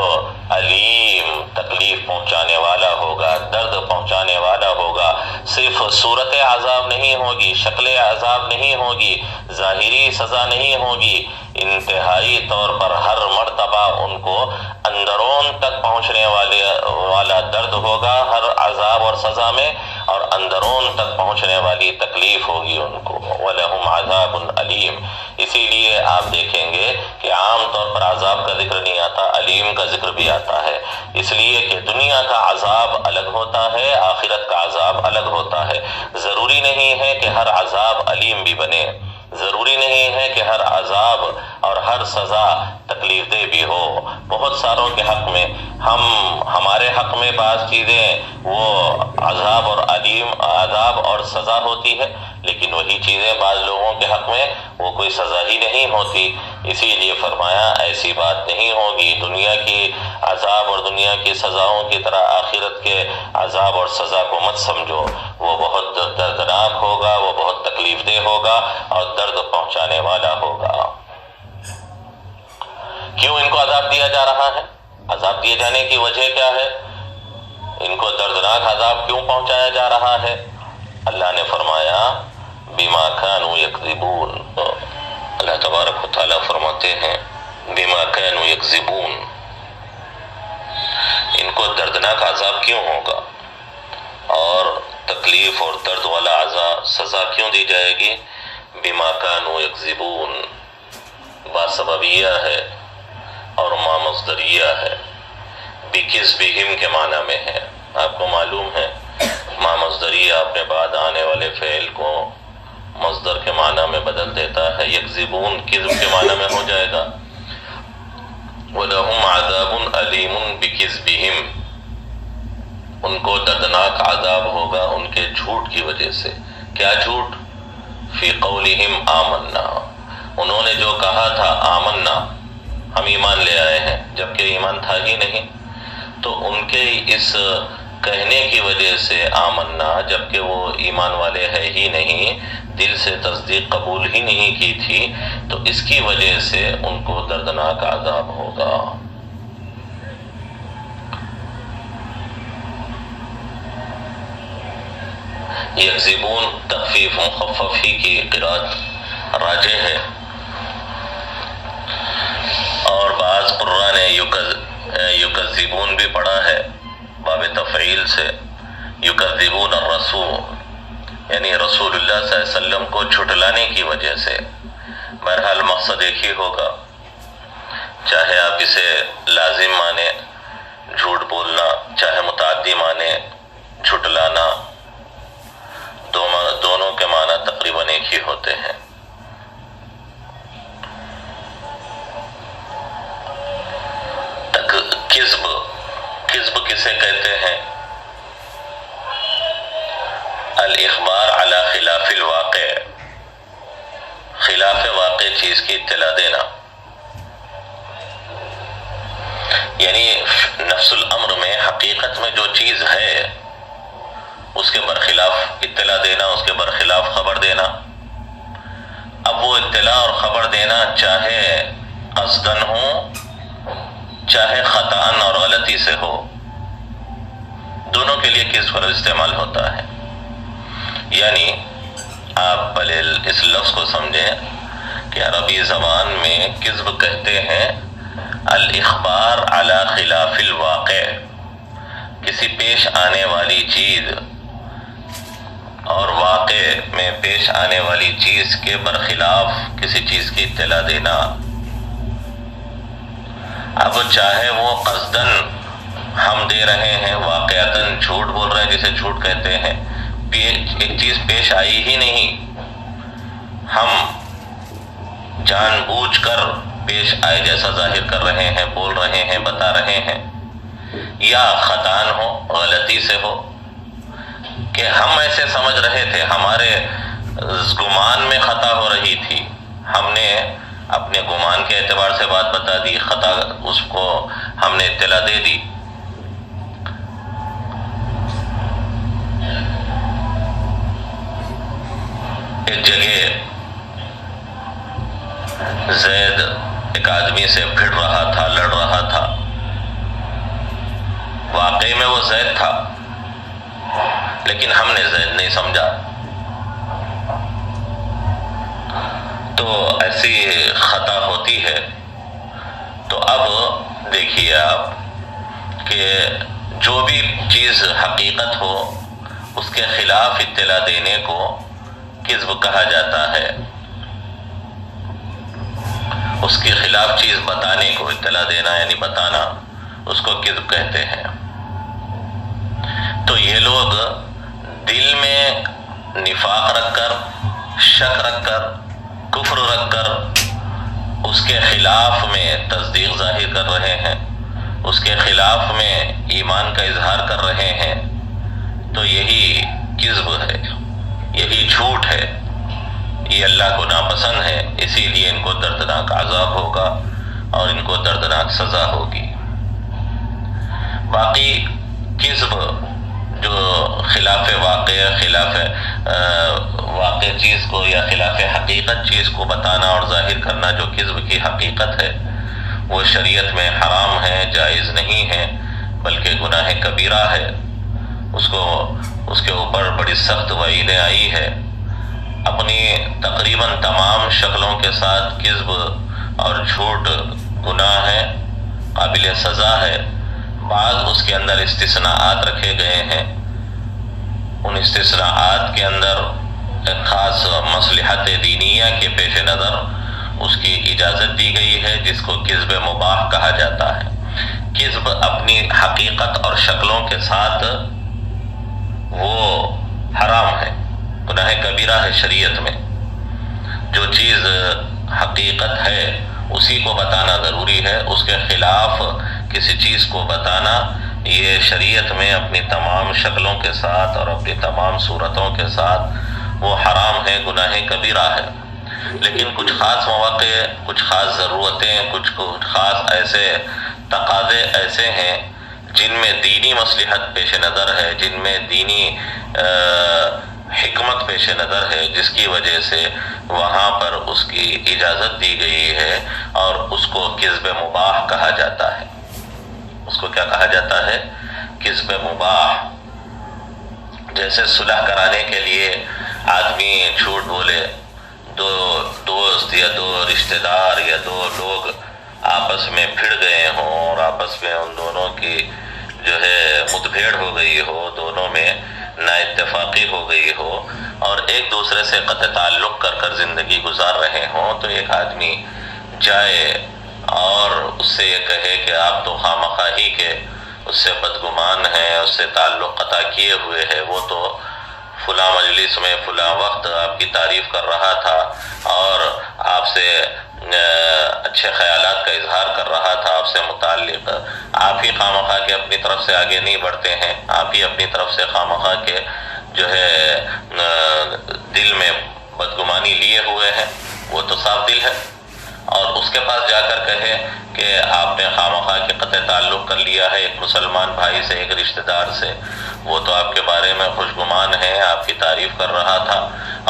علیم، تکلیف پہنچانے والا ہوگا، درد پہنچانے والا ہوگا۔ صرف صورت عذاب نہیں ہوگی، شکل عذاب نہیں ہوگی، ظاہری سزا نہیں ہوگی، انتہائی طور پر ہر مرتبہ ان کو اندرون تک پہنچنے والا درد ہوگا ہر عذاب اور سزا میں، اور اندرون تک پہنچنے والی تکلیف ہوگی ان کو۔ وَلَهُمْ عَذَابٌ عَلِيمٌ، اسی لیے آپ دیکھیں گے کہ عام طور پر عذاب کا ذکر نہیں آتا، علیم کا ذکر بھی آتا ہے۔ اس لیے کہ دنیا کا عذاب الگ ہوتا ہے، آخرت کا عذاب الگ ہوتا ہے۔ ضروری نہیں ہے کہ ہر عذاب علیم بھی بنے، ضروری نہیں ہے کہ ہر عذاب اور ہر سزا تکلیف دہ بھی ہو۔ بہت ساروں کے حق میں ہمارے حق میں بعض چیزیں وہ عذاب اور سزا ہوتی ہے، لیکن وہی چیزیں بعض لوگوں کے حق میں وہ کوئی سزا ہی نہیں ہوتی۔ اسی لیے فرمایا ایسی بات نہیں ہوگی، دنیا کی عذاب اور دنیا کی سزاؤں کی طرح آخرت کے عذاب اور سزا کو مت سمجھو، وہ بہت دردناک ہوگا، وہ بہت تکلیف دہ ہوگا اور درد پہنچانے والا ہوگا۔ کیوں ان کو عذاب دیا جا رہا ہے؟ عذاب دیے جانے کی وجہ کیا ہے؟ ان کو دردناک عذاب کیوں پہنچایا جا رہا ہے؟ اللہ نے فرمایا بما كانوا يكذبون، اللہ تبارک و تعالیٰ فرماتے ہیں بما كانوا يكذبون، ان کو دردناک عذاب کیوں ہوگا اور تکلیف اور درد والا عذاب سزا کیوں دی جائے گی؟ بما كانوا يكذبون با سببیہ ہے اور ما مصدریہ ہے، بکذبہم کے معنی میں ہے۔ آپ کو معلوم ہے ما مصدریہ اپنے بعد آنے والے فعل کو مصدر کے معنی میں بدل دیتا ہے، یکذبون کذب کے معنی میں ہو جائے گا۔ وَلَهُمْ عَذَابٌ أَلِيمٌ بِكِذْبِهِمْ، ان کو دردناک عذاب ہوگا ان کے جھوٹ کی وجہ سے۔ کیا جھوٹ؟ فی قولہم آمنا، انہوں نے جو کہا تھا آمنا، ہم ایمان لے آئے ہیں، جبکہ ایمان تھا ہی نہیں، تو ان کے اس کہنے کی وجہ سے آمنا، جبکہ وہ ایمان والے ہے ہی نہیں، دل سے تصدیق قبول ہی نہیں کی تھی، تو اس کی وجہ سے ان کو دردناک عذاب ہوگا۔ یکذبون تخفیف مخفف ہی کی قرات راجح ہے، اور بعض قراء نے یکذبون بھی پڑھا ہے باب تفعیل سے، یکذبون الرسول، یعنی رسول اللہ صلی اللہ علیہ وسلم کو جھٹلانے کی وجہ سے۔ بہرحال مقصد ایک ہی ہوگا، چاہے آپ اسے لازم مانے جھوٹ بولنا، چاہے متعدی مانے جھٹلانا، دونوں کے معنی تقریباً ایک ہی ہوتے ہیں۔ کذب کسے کہتے ہیں؟ الاخبار علی خلاف الواقع، خلاف واقع چیز کی اطلاع دینا، یعنی نفس الامر میں حقیقت میں جو چیز ہے اس کے برخلاف اطلاع دینا، اس کے برخلاف خبر دینا۔ اب وہ اطلاع اور خبر دینا چاہے قصدن ہو چاہے خطأً اور غلطی سے ہو، دونوں کے لیے کس پر استعمال ہوتا ہے۔ یعنی آپ پہلے اس لفظ کو سمجھیں کہ عربی زبان میں کذب کہتے ہیں الاخبار علی خلاف الواقع، کسی پیش آنے والی چیز اور واقع میں پیش آنے والی چیز کے برخلاف کسی چیز کی اطلاع دینا۔ اب چاہے وہ قصدن ہم دے رہے ہیں، واقعتاً جھوٹ بول رہے ہیں جسے جھوٹ کہتے ہیں، ایک چیز پیش آئی ہی نہیں، ہم جان بوجھ کر پیش آئے جیسا ظاہر کر رہے ہیں، بول رہے ہیں، بتا رہے ہیں، یا خطأً ہو، غلطی سے ہو کہ ہم ایسے سمجھ رہے تھے، ہمارے گمان میں خطا ہو رہی تھی، ہم نے اپنے گمان کے اعتبار سے بات بتا دی، خطا اس کو ہم نے اطلاع دے دی۔ ایک جگہ زید ایک آدمی سے بھڑ رہا تھا، لڑ رہا تھا، واقعی میں وہ زید تھا لیکن ہم نے زید نہیں سمجھا، تو ایسی خطا ہوتی ہے۔ تو اب دیکھیے آپ کہ جو بھی چیز حقیقت ہو اس کے خلاف اطلاع دینے کو کذب کہا جاتا ہے، اس کے خلاف چیز بتانے کو، اطلاع دینا یعنی بتانا، اس کو کذب کہتے ہیں۔ تو یہ لوگ دل میں نفاق رکھ کر، شک رکھ کر، کفر رکھ کر اس کے خلاف میں تصدیق ظاہر کر رہے ہیں، اس کے خلاف میں ایمان کا اظہار کر رہے ہیں، تو یہی کذب ہے، یہی جھوٹ ہے، یہ اللہ کو ناپسند ہے، اسی لیے ان کو دردناک عذاب ہوگا اور ان کو دردناک سزا ہوگی۔ باقی کذب جو خلاف واقع چیز کو یا خلاف حقیقت چیز کو بتانا اور ظاہر کرنا، جو کذب کی حقیقت ہے، وہ شریعت میں حرام ہے، جائز نہیں ہے، بلکہ گناہ کبیرہ ہے، اس کے اوپر بڑی سخت وعیدیں آئی ہے۔ اپنی تقریباً تمام شکلوں کے ساتھ کذب اور جھوٹ گناہ ہے، قابل سزا ہے۔ بعض اس کے اندر استثناءات رکھے گئے ہیں، ان استثناءات کے اندر ایک خاص مصلحت دینیہ کے پیش نظر اس کی اجازت دی گئی ہے، جس کو کذب مباح کہا جاتا ہے۔ کذب اپنی حقیقت اور شکلوں کے ساتھ وہ حرام ہے، گناہ کبیرہ ہے شریعت میں۔ جو چیز حقیقت ہے اسی کو بتانا ضروری ہے، اس کے خلاف کسی چیز کو بتانا یہ شریعت میں اپنی تمام شکلوں کے ساتھ اور اپنی تمام صورتوں کے ساتھ وہ حرام ہے، گناہ کبیرہ ہے۔ لیکن کچھ خاص مواقع، کچھ خاص ضرورتیں، کچھ خاص ایسے تقاضے ایسے ہیں جن میں دینی مصلحت پیش نظر ہے، جن میں دینی حکمت پیش نظر ہے، جس کی وجہ سے وہاں پر اس کی اجازت دی گئی ہے اور اس کو کذب مباح کہا جاتا ہے۔ اس کو کیا کہا جاتا ہے؟ کذب مباح۔ جیسے صلح کرانے کے لیے آدمی جھوٹ بولے، دو دوست یا دو رشتہ دار یا دو لوگ آپس میں بھڑ گئے ہوں اور آپس میں ان دونوں کی جو ہے مدبھیڑ ہو گئی ہو، دونوں میں نا اتفاقی ہو گئی ہو اور ایک دوسرے سے قطع تعلق کر کر زندگی گزار رہے ہوں، تو ایک آدمی جائے اور اس سے یہ کہے کہ آپ تو خواہی کے اس سے بدگمان ہیں، اس سے تعلق قطع کیے ہوئے ہے، وہ تو فلاں مجلس میں فلاں وقت آپ کی تعریف کر رہا تھا اور آپ سے اچھے خیالات کا اظہار کر رہا تھا، آپ سے متعلق۔ آپ ہی خواہ کے اپنی طرف سے آگے نہیں بڑھتے ہیں، آپ ہی اپنی طرف سے خواہ کے جو ہے دل میں بدگمانی لیے ہوئے ہیں، وہ تو صاف دل ہے، اور اس کے پاس جا کر کہے کہ آپ نے خواہ کے قطع تعلق کر لیا ہے ایک مسلمان بھائی سے، ایک رشتہ دار سے، وہ تو آپ کے بارے میں خوشگمان ہے، آپ کی تعریف کر رہا تھا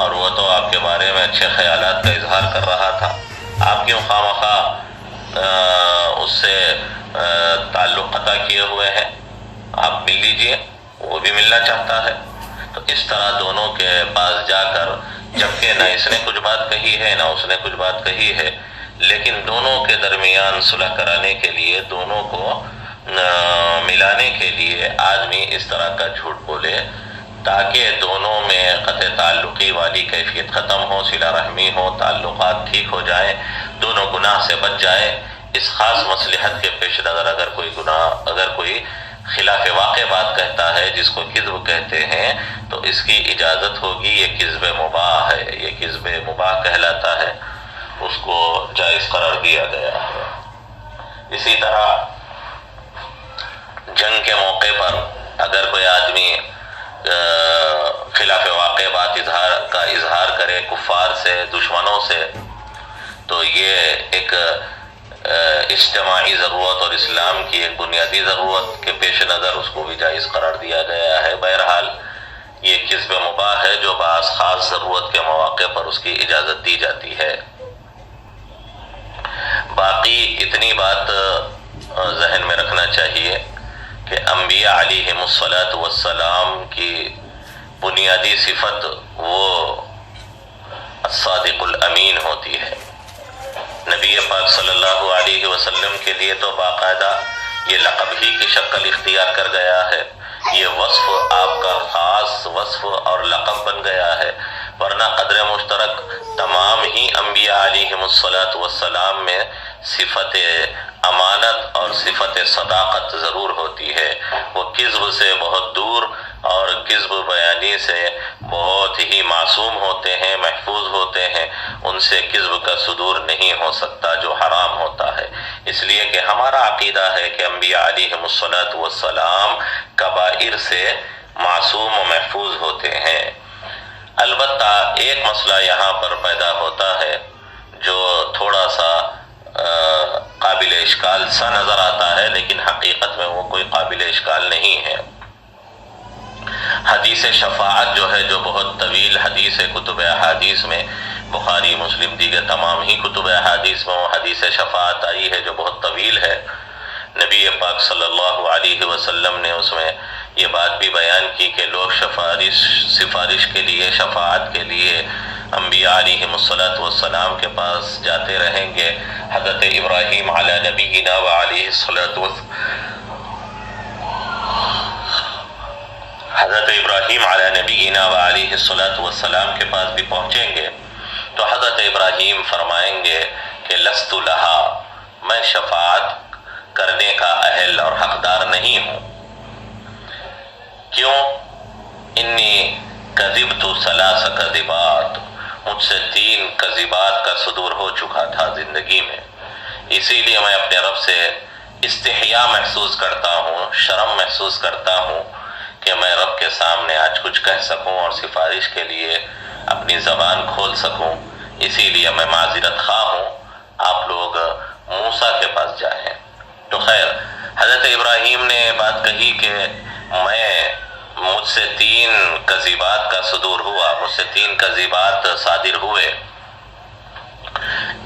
اور وہ تو آپ کے بارے میں اچھے خیالات کا اظہار کر رہا تھا، آپ کیوں خواہ اس سے تعلق قطع کیے ہوئے ہیں؟ آپ مل لیجئے، وہ بھی ملنا چاہتا ہے۔ تو اس طرح دونوں کے پاس جا کر، جبکہ نہ اس نے کچھ بات کہی ہے نہ اس نے کچھ بات کہی ہے، لیکن دونوں کے درمیان صلح کرانے کے لیے، دونوں کو ملانے کے لیے آدمی اس طرح کا جھوٹ بولے تاکہ دونوں میں قطع تعلقی والی کیفیت ختم ہو، صلہ رحمی ہو، تعلقات ٹھیک ہو جائیں، دونوں گناہ سے بچ جائیں۔ اس خاص مصلحت کے پیش نظر اگر کوئی خلاف واقع بات کہتا ہے جس کو کذب کہتے ہیں، تو اس کی اجازت ہوگی، یہ کذب مباح ہے، یہ کذب مباح کہلاتا ہے، اس کو جائز قرار دیا گیا ہے۔ اسی طرح جنگ کے موقع پر اگر کوئی آدمی خلاف واقع بات کا اظہار کرے کفار سے، دشمنوں سے، تو یہ ایک اجتماعی ضرورت اور اسلام کی ایک بنیادی ضرورت کے پیش نظر اس کو بھی جائز قرار دیا گیا ہے۔ بہرحال یہ کذب مباح ہے جو بعض خاص ضرورت کے مواقع پر اس کی اجازت دی جاتی ہے۔ باقی اتنی بات ذہن میں رکھنا چاہیے کہ انبیاء علیہم الصلاۃ والسلام کی بنیادی صفت وہ الصادق الامین ہوتی ہے۔ نبی پاک صلی اللہ علیہ وسلم کے لیے تو باقاعدہ یہ لقب ہی کی شکل اختیار کر گیا ہے، یہ وصف آپ کا خاص وصف اور لقب بن گیا ہے، ورنہ قدر مشترک تمام ہی انبیاء علیہم الصلاۃ والسلام میں صفت امانت اور صفت صداقت ضرور ہوتی ہے، وہ کذب سے بہت دور اور کذب بیانی سے بہت ہی معصوم ہوتے ہیں، محفوظ ہوتے ہیں، ان سے کذب کا صدور نہیں ہو سکتا جو حرام ہوتا ہے، اس لیے کہ ہمارا عقیدہ ہے کہ انبیاء علیہم الصلاۃ والسلام کبائر سے معصوم و محفوظ ہوتے ہیں۔ البتہ ایک مسئلہ یہاں پر پیدا ہوتا ہے جو تھوڑا سا قابل اشکال سا نظر آتا ہے، لیکن حقیقت میں وہ کوئی قابل اشکال نہیں ہے۔ حدیث شفاعت جو ہے، جو بہت طویل حدیث ہے کتب احادیث میں، بخاری مسلم دیگر تمام ہی کتب احادیث میں وہ حدیث شفاعت آئی ہے جو بہت طویل ہے۔ نبی پاک صلی اللہ علیہ وسلم نے اس میں یہ بات بھی بیان کی کہ لوگ سفارش کے لیے، شفاعت کے لیے انبیاء علیہم الصلاۃ والسلام کے پاس جاتے رہیں گے۔ حضرت ابراہیم علی نبینا وعلیہ الصلاۃ حضرت ابراہیم علی نبینا وعلیہ الصلاۃ والسلام کے پاس بھی پہنچیں گے تو حضرت ابراہیم فرمائیں گے کہ لست لہا، میں شفاعت کرنے کا اہل اور حقدار نہیں ہوں۔ کیوں؟ انی کذبت ثلاث کذبات، مجھ سے 3 کذبات کا صدور ہو چکا تھا زندگی میں، اسی لیے میں اپنے رب سے استحیاء محسوس کرتا ہوں، شرم محسوس کرتا ہوں کہ میں رب کے سامنے آج کچھ کہہ سکوں اور سفارش کے لیے اپنی زبان کھول سکوں، اسی لیے میں معذرت خواہ ہوں، آپ لوگ موسیٰ کے پاس جائیں۔ تو خیر، حضرت ابراہیم نے بات کہی کہ مجھ سے 3 کذبات کا صدور ہوا، مجھ سے 3 کذبات صادر ہوئے۔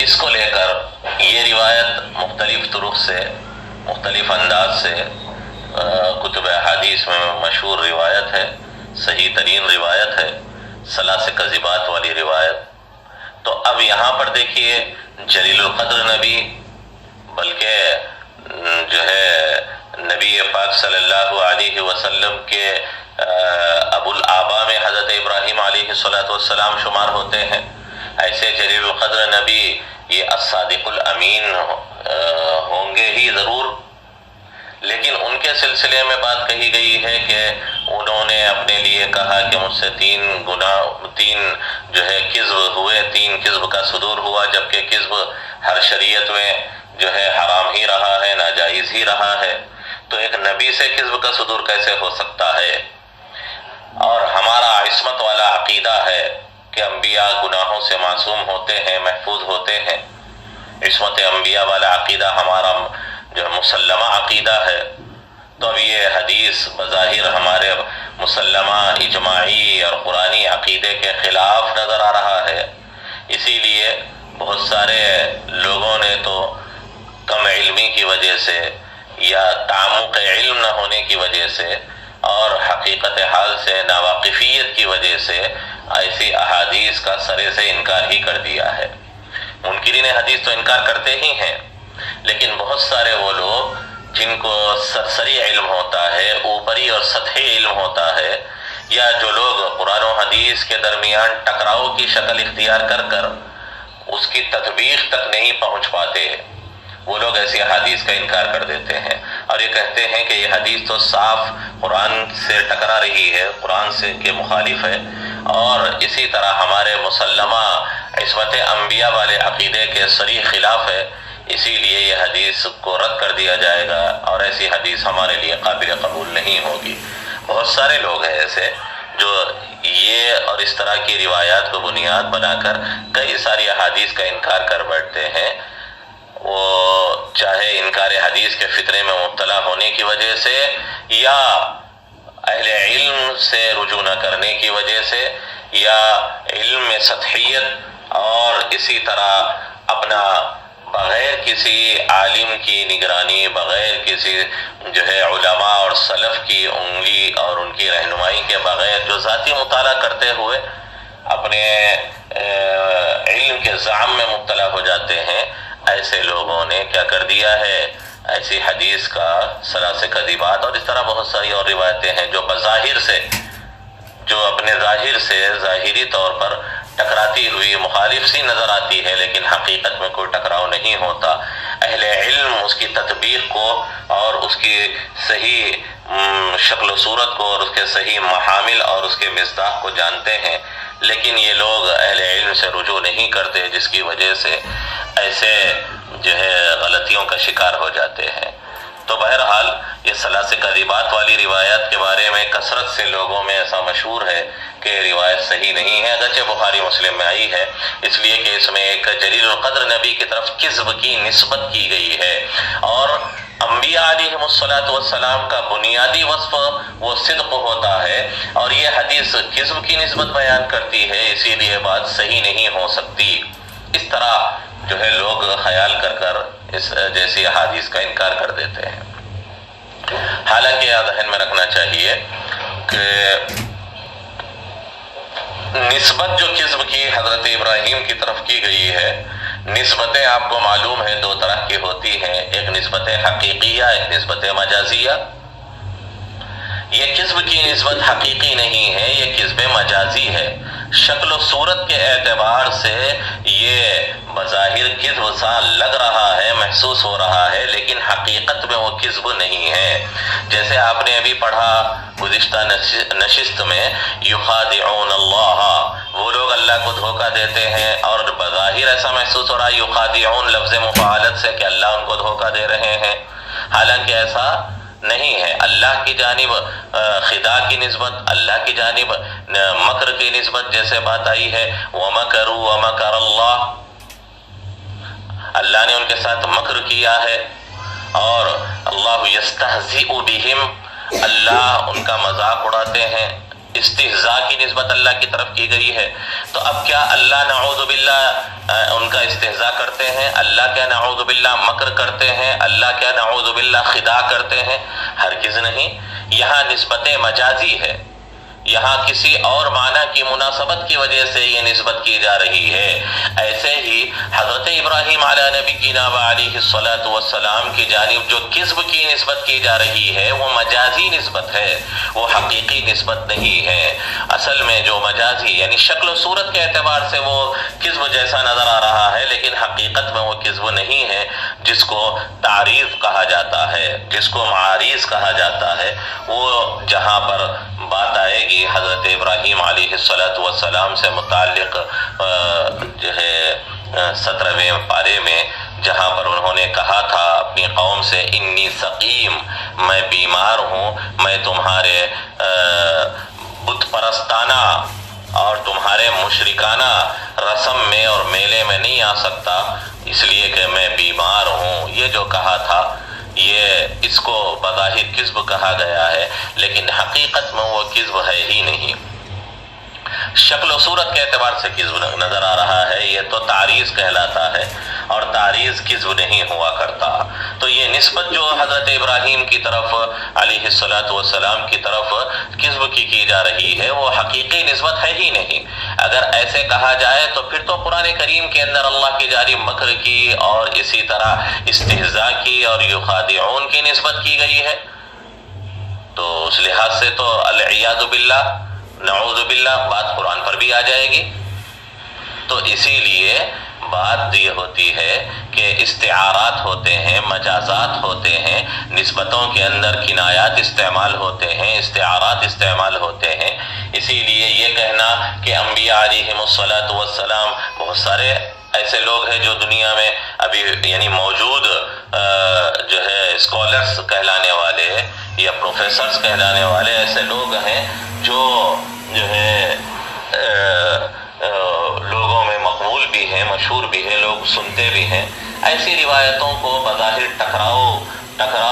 اس کو لے کر یہ روایت مختلف طرق سے، مختلف انداز سے کتب احادیث میں مشہور روایت ہے، صحیح ترین روایت ہے، ثلاث کذبات والی روایت۔ تو اب یہاں پر دیکھیے، جلیل القدر نبی، بلکہ جو ہے نبی پاک صلی اللہ علیہ وسلم کے ابو الآبا میں حضرت ابراہیم علیہ السلام شمار ہوتے ہیں، ایسے جلیل القدر نبی یہ الصادق الامین ہوں گے ہی ضرور، لیکن ان کے سلسلے میں بات کہی گئی ہے کہ انہوں نے اپنے لیے کہا کہ مجھ سے 3 جو ہے کذب ہوئے، 3 کذب کا صدور ہوا، جبکہ کذب ہر شریعت میں جو ہے حرام ہی رہا ہے، ناجائز ہی رہا ہے، تو ایک نبی سے کذب کا صدور کیسے ہو سکتا ہے؟ اور ہمارا عصمت والا عقیدہ ہے کہ انبیاء گناہوں سے معصوم ہوتے ہیں، محفوظ ہوتے ہیں، عصمت انبیاء والا عقیدہ ہمارا جو مسلمہ عقیدہ ہے۔ تو اب یہ حدیث بظاہر ہمارے مسلمہ اجماعی اور قرآنی عقیدے کے خلاف نظر آ رہا ہے، اسی لیے بہت سارے لوگوں نے تو کم علمی کی وجہ سے یا تعمق علم نہ ہونے کی وجہ سے اور حقیقت حال سے ناواقفیت کی وجہ سے ایسی احادیث کا سرے سے انکار ہی کر دیا ہے۔ منکرین حدیث تو انکار کرتے ہی ہیں، لیکن بہت سارے وہ لوگ جن کو سرسری علم ہوتا ہے، اوپری اور سطحی علم ہوتا ہے، یا جو لوگ قرآن و حدیث کے درمیان ٹکراؤ کی شکل اختیار کر کر اس کی تطبیق تک نہیں پہنچ پاتے، وہ لوگ ایسی حدیث کا انکار کر دیتے ہیں اور یہ کہتے ہیں کہ یہ حدیث تو صاف قرآن سے ٹکرا رہی ہے، قرآن سے کے مخالف ہے، اور اسی طرح ہمارے مسلمہ عصمت انبیاء والے عقیدے کے صریح خلاف ہے، اسی لیے یہ حدیث کو رد کر دیا جائے گا اور ایسی حدیث ہمارے لیے قابل قبول نہیں ہوگی۔ بہت سارے لوگ ہیں ایسے جو یہ اور اس طرح کی روایات کو بنیاد بنا کر کئی ساری احادیث کا انکار کر بیٹھتے ہیں، وہ چاہے انکار حدیث کے فطرے میں مبتلا ہونے کی وجہ سے یا اہل علم سے رجوع نہ کرنے کی وجہ سے یا علم میں سطحیت اور اسی طرح اپنا بغیر کسی عالم کی نگرانی، بغیر کسی جو ہے علماء اور سلف کی انگلی اور ان کی رہنمائی کے بغیر جو ذاتی مطالعہ کرتے ہوئے اپنے علم کے زعم میں مبتلا ہو جاتے ہیں، ایسے لوگوں نے کیا کر دیا ہے، ایسی حدیث کا ثلاث کذبات اور اس طرح بہت ساری اور روایتیں ہیں جو بظاہر سے، جو اپنے ظاہر سے ظاہری طور پر ٹکراتی ہوئی مخالف سی نظر آتی ہے، لیکن حقیقت میں کوئی ٹکراؤ نہیں ہوتا۔ اہل علم اس کی تطبیق کو اور اس کی صحیح شکل و صورت کو اور اس کے صحیح محامل اور اس کے مصداق کو جانتے ہیں، لیکن یہ لوگ اہل علم سے رجوع نہیں کرتے، جس کی وجہ سے ایسے غلطیوں کا شکار ہو جاتے ہیں۔ تو بہرحال یہ ثلاث کذبات والی روایت کے بارے میں کثرت سے لوگوں میں ایسا مشہور ہے کہ روایت صحیح نہیں ہے، اگرچہ بخاری مسلم میں آئی ہے، اس لیے کہ اس میں ایک جلیل القدر نبی کی طرف کذب کی نسبت کی گئی ہے، اور انبیاء علیہم السلام کا بنیادی وصف وہ صدق ہوتا ہے، اور یہ حدیث کذب کی نسبت بیان کرتی ہے، اسی لیے بات صحیح نہیں ہو سکتی۔ اس طرح لوگ خیال کر اس جیسی احادیث کا انکار کر دیتے ہیں۔ حالانکہ ذہن میں رکھنا چاہیے کہ نسبت جو کذب کی حضرت ابراہیم کی طرف کی گئی ہے، نسبتیں آپ کو معلوم ہے دو طرح کی ہوتی ہیں، ایک نسبت حقیقیہ، ایک نسبت مجازیہ۔ یہ کذب کی نسبت حقیقی نہیں ہے، یہ کذب مجازی ہے۔ شکل و صورت کے اعتبار سے یہ بظاہر کذب سا لگ رہا ہے، محسوس ہو رہا ہے، لیکن حقیقت میں وہ کذب نہیں ہے۔ جیسے آپ نے ابھی پڑھا گزشتہ نشست میں، یخادعون اللہ، وہ لوگ اللہ کو دھوکہ دیتے ہیں، اور بظاہر ایسا محسوس ہو رہا ہے یخادعون لفظ مفاعلت سے کہ اللہ ان کو دھوکہ دے رہے ہیں، حالانکہ ایسا نہیں ہے۔ اللہ کی جانب خدا کی نسبت، اللہ کی جانب مکر کی نسبت، جیسے بات آئی ہے وَمَكَرُوا وَمَكَرَ اللَّهُ، اللہ نے ان کے ساتھ مکر کیا ہے، اور اللہ یستہزئ بہم، اللہ ان کا مذاق اڑاتے ہیں، استہزاء کی نسبت اللہ کی طرف کی گئی ہے۔ تو اب کیا اللہ نعوذ باللہ ان کا استہزاء کرتے ہیں؟ اللہ کیا نعوذ باللہ مکر کرتے ہیں؟ اللہ کیا نعوذ باللہ خداع کرتے ہیں؟ ہرگز نہیں۔ یہاں نسبت مجازی ہے، یہاں کسی اور معنی کی مناسبت کی وجہ سے یہ نسبت کی جا رہی ہے۔ ایسے ہی حضرت ابراہیم علیہ نبینا وعلیہ السلام کی جانب جو کذب کی نسبت کی جا رہی ہے وہ مجازی نسبت ہے، وہ حقیقی نسبت نہیں ہے۔ اصل میں جو مجازی یعنی شکل و صورت کے اعتبار سے وہ کذب جیسا نظر آ رہا ہے، لیکن حقیقت میں وہ کذب نہیں ہے، جس کو تعریف کہا جاتا ہے، جس کو معاریض کہا جاتا ہے، وہ جہاں پر بات آئے گی حضرت ابراہیم علیہ السلام سے متعلق 17ویں پارے میں، جہاں پر انہوں نے کہا تھا اپنی قوم سے انی سقیم، میں بیمار ہوں، میں تمہارے بت پرستانہ اور تمہارے مشرکانہ رسم میں اور میلے میں نہیں آ سکتا، اس لیے کہ میں بیمار ہوں۔ یہ جو کہا تھا یہ اس کو بظاہر کذب کہا گیا ہے، لیکن حقیقت میں وہ کذب ہے ہی نہیں۔ شکل و صورت کے اعتبار سے کذب نظر آ رہا ہے، یہ تو تعریض کہلاتا ہے، اور تعریض کذب نہیں ہوا کرتا۔ تو یہ نسبت جو حضرت ابراہیم کی طرف علیہ السلام کی طرف کذب کی جا رہی ہے، وہ حقیقی نسبت ہے ہی نہیں۔ اگر ایسے کہا جائے تو پھر تو قرآن کریم کے اندر اللہ کی جانب مکر کی اور اسی طرح استہزاء کی اور یخادعون کی نسبت کی گئی ہے، تو اس لحاظ سے تو العیاذ باللہ، نعوذ باللہ، بات قرآن پر بھی آ جائے گی۔ تو اسی لیے بات یہ ہوتی ہے کہ استعارات ہوتے ہیں، مجازات ہوتے ہیں، نسبتوں کے اندر کنایات استعمال ہوتے ہیں، استعارات استعمال ہوتے ہیں۔ اسی لیے یہ کہنا کہ انبیاء علیہم السلام، بہت سارے ایسے لوگ ہیں جو دنیا میں ابھی یعنی موجود اسکالرز کہلانے والے یا پروفیسرز کہلانے والے ایسے لوگ ہیں جو لوگوں میں مقبول بھی ہیں، مشہور بھی ہیں، لوگ سنتے بھی ہیں۔ ایسی روایتوں کو بظاہر ٹکراؤ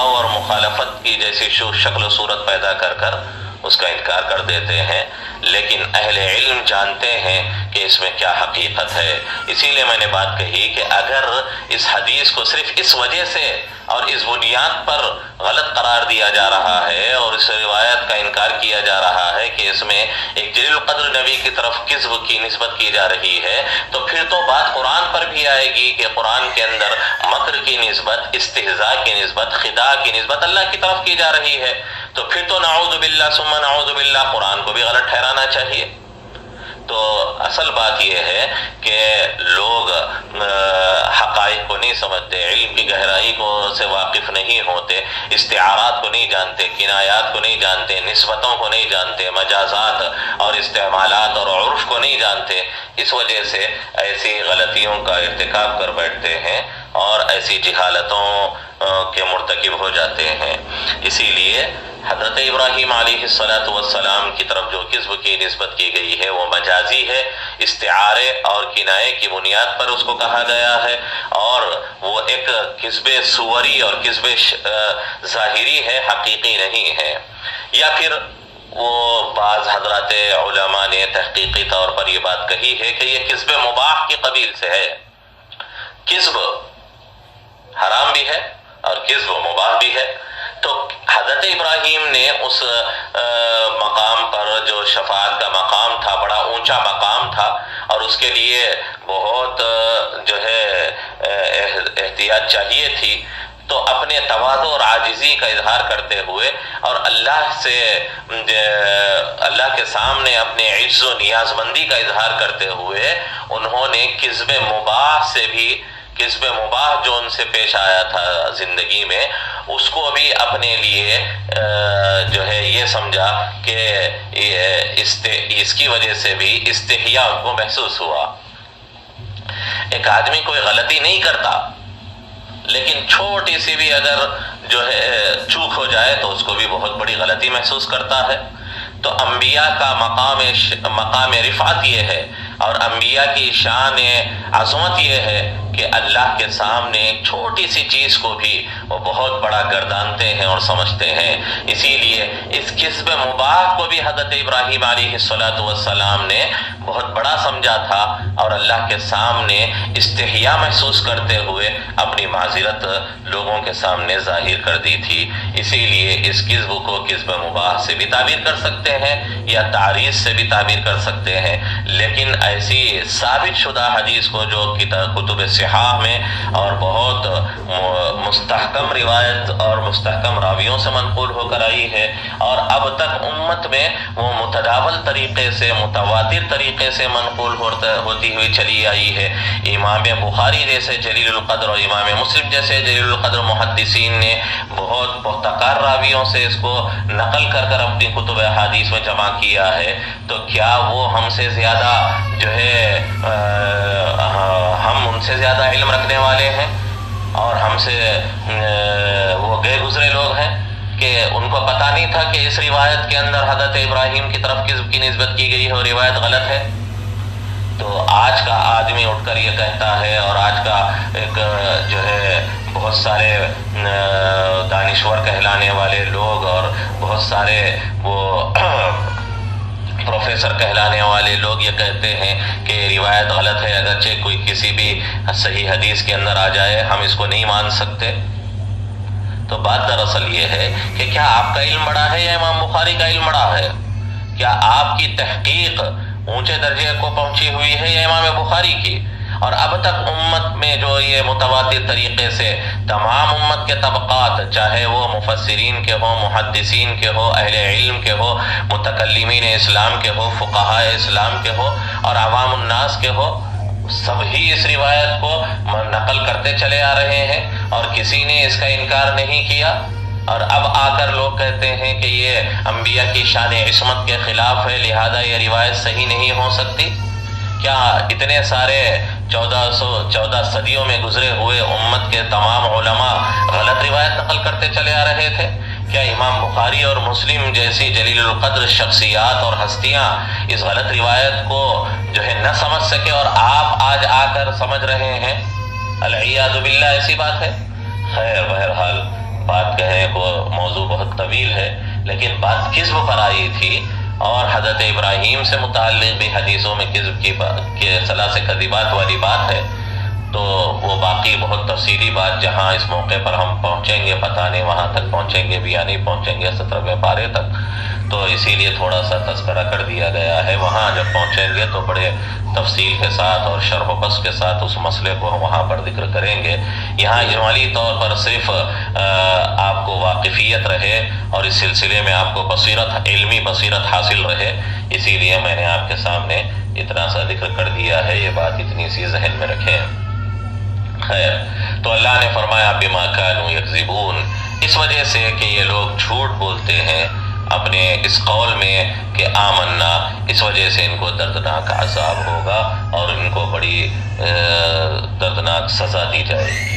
اور مخالفت کی جیسی شکل و صورت پیدا کر اس کا انکار کر دیتے ہیں، لیکن اہل علم جانتے ہیں کہ اس میں کیا حقیقت ہے۔ اسی لیے میں نے بات کہی کہ اگر اس حدیث کو صرف اس وجہ سے اور اس بنیاد پر غلط قرار دیا جا رہا ہے اور اس روایت کا انکار کیا جا رہا ہے کہ اس میں ایک جلیل القدر نبی کی طرف کذب کی نسبت کی جا رہی ہے، تو پھر تو بات قرآن پر بھی آئے گی کہ قرآن کے اندر مکر کی نسبت، استہزاء کی نسبت، خداع کی نسبت اللہ کی طرف کی جا رہی ہے، تو پھر تو نعوذ باللہ ثم نعوذ باللہ قرآن کو بھی غلط ٹھہرانا چاہیے۔ تو اصل بات یہ ہے کہ لوگ حقائق کو نہیں سمجھتے، علم کی گہرائی کو سے واقف نہیں ہوتے، استعارات کو نہیں جانتے، کنایات کو نہیں جانتے، نسبتوں کو نہیں جانتے، مجازات اور استعمالات اور عرف کو نہیں جانتے. اس وجہ سے ایسی غلطیوں کا ارتکاب کر بیٹھتے ہیں اور ایسی جہالتوں کے مرتکب ہو جاتے ہیں. اسی لیے حضرت ابراہیم علیہ السلام کی طرف جو کذب کی نسبت کی گئی ہے وہ مجازی ہے، استعارے اور کنایے کی بنیاد پر اس کو کہا گیا ہے، اور وہ ایک کذب صوری اور کذب ظاہری ہے، حقیقی نہیں ہے. یا پھر وہ بعض حضرات علماء نے تحقیقی طور پر یہ بات کہی ہے کہ یہ کذب مباح کی قبیل سے ہے. کذب حرام بھی ہے اور کذب مباح بھی ہے. تو حضرت ابراہیم نے اس مقام پر جو شفاعت کا مقام تھا، بڑا اونچا مقام تھا، اور اس کے لیے بہت جو ہے احتیاط چاہیے تھی، تو اپنے تواضع اور عاجزی کا اظہار کرتے ہوئے اور اللہ کے سامنے اپنے عجز و نیاز مندی کا اظہار کرتے ہوئے انہوں نے کذب مباح جو ان سے پیش آیا تھا زندگی میں، اس کو بھی اپنے لیے جو ہے یہ سمجھا کہ اس کی وجہ سے بھی استحیاء ان کو محسوس ہوا. ایک آدمی کوئی غلطی نہیں کرتا، لیکن چھوٹی سی بھی اگر جو ہے چوک ہو جائے تو اس کو بھی بہت بڑی غلطی محسوس کرتا ہے. تو انبیاء کا مقام رفعت یہ ہے، اور انبیاء کی شان عظمت یہ ہے کہ اللہ کے سامنے ایک چھوٹی سی چیز کو بھی وہ بہت بڑا گردانتے ہیں اور سمجھتے ہیں. اسی لیے اس کذب مباح کو بھی حضرت ابراہیم علیہ السلام نے بہت بڑا سمجھا تھا، اور اللہ کے سامنے استحیاء محسوس کرتے ہوئے اپنی معذرت لوگوں کے سامنے ظاہر کر دی تھی. اسی لیے اس کذب کو کذب مباح سے بھی تعبیر کر سکتے ہیں یا تعریض سے بھی تعبیر کر سکتے ہیں، لیکن ایسی ثابت شدہ حدیث کو جو کتب صحاح میں اور بہت مستحکم روایت اور مستحکم راویوں سے منقول ہو کر آئی ہے، اور اب تک امت میں وہ متداول طریقے سے، متواتر طریقے سے منقول ہوتی ہوئی چلی آئی ہے. امام بخاری جیسے جلیل القدر اور امام مسلم جیسے جلیل القدر محدثین نے بہت پختکار راویوں سے اس کو نقل کر اپنی کتب احادیث میں جمع کیا ہے. تو کیا وہ ہم سے زیادہ جو ہے ہم ان سے زیادہ علم رکھنے والے ہیں اور ہم سے وہ گئے گزرے لوگ ہیں کہ ان کو پتہ نہیں تھا کہ اس روایت کے اندر حضرت ابراہیم کی طرف کذب کی نسبت کی گئی ہے اور روایت غلط ہے؟ تو آج کا آدمی اٹھ کر یہ کہتا ہے، اور آج کا ایک جو ہے بہت سارے دانشور کہلانے والے لوگ اور بہت سارے وہ پروفیسر کہلانے والے لوگ یہ کہتے ہیں کہ روایت غلط ہے، اگرچہ کوئی کسی بھی صحیح حدیث کے اندر آ جائے ہم اس کو نہیں مان سکتے. تو بات دراصل یہ ہے کہ کیا آپ کا علم بڑا ہے یا امام بخاری کا علم بڑا ہے؟ کیا آپ کی تحقیق اونچے درجے کو پہنچی ہوئی ہے یا امام بخاری کی؟ اور اب تک امت میں جو یہ متواتر طریقے سے تمام امت کے طبقات، چاہے وہ مفسرین کے ہو، محدثین کے ہو، اہل علم کے ہو، متکلمین اسلام کے ہو، فقہاء اسلام کے ہو اور عوام الناس کے ہو، سب ہی اس روایت کو نقل کرتے چلے آ رہے ہیں اور کسی نے اس کا انکار نہیں کیا. اور اب آ کر لوگ کہتے ہیں کہ یہ انبیاء کی شان عصمت کے خلاف ہے، لہذا یہ روایت صحیح نہیں ہو سکتی. کیا اتنے سارے 14 صدیوں میں گزرے ہوئے امت کے تمام علماء غلط روایت نقل کرتے چلے آ رہے تھے؟ کیا امام بخاری اور مسلم جیسی جلیل القدر شخصیات اور ہستیاں اس غلط روایت کو جو ہے نہ سمجھ سکے اور آپ آج آ کر سمجھ رہے ہیں؟ العیاذ باللہ ایسی بات ہے. خیر، بہرحال بات کہنے کو موضوع بہت طویل ہے، لیکن بات کذب پر آئی تھی، اور حضرت ابراہیم سے متعلق بھی حدیثوں میں کذب کی ثلاث کذبات والی بات ہے. تو وہ باقی بہت تفصیلی بات جہاں اس موقع پر ہم پہنچیں گے، پتہ نہیں وہاں تک پہنچیں گے بھی یا نہیں پہنچیں گے 17ویں پارے تک، تو اسی لیے تھوڑا سا تذکرہ کر دیا گیا ہے. وہاں جب پہنچیں گے تو بڑے تفصیل کے ساتھ اور شرح و بسط کے ساتھ اس مسئلے کو ہم وہاں پر ذکر کریں گے. یہاں اجمالی طور پر صرف آپ کو واقفیت رہے اور اس سلسلے میں آپ کو علمی بصیرت حاصل رہے، اسی لیے میں نے آپ کے سامنے اتنا سا ذکر کر دیا ہے، یہ بات اتنی سی ذہن میں رکھیں۔ خیر، تو اللہ نے فرمایا بما کانوا یکذبون، اس وجہ سے کہ یہ لوگ جھوٹ بولتے ہیں اپنے اس قول میں کہ آمنا، اس وجہ سے ان کو دردناک عذاب ہوگا اور ان کو بڑی دردناک سزا دی جائے گی۔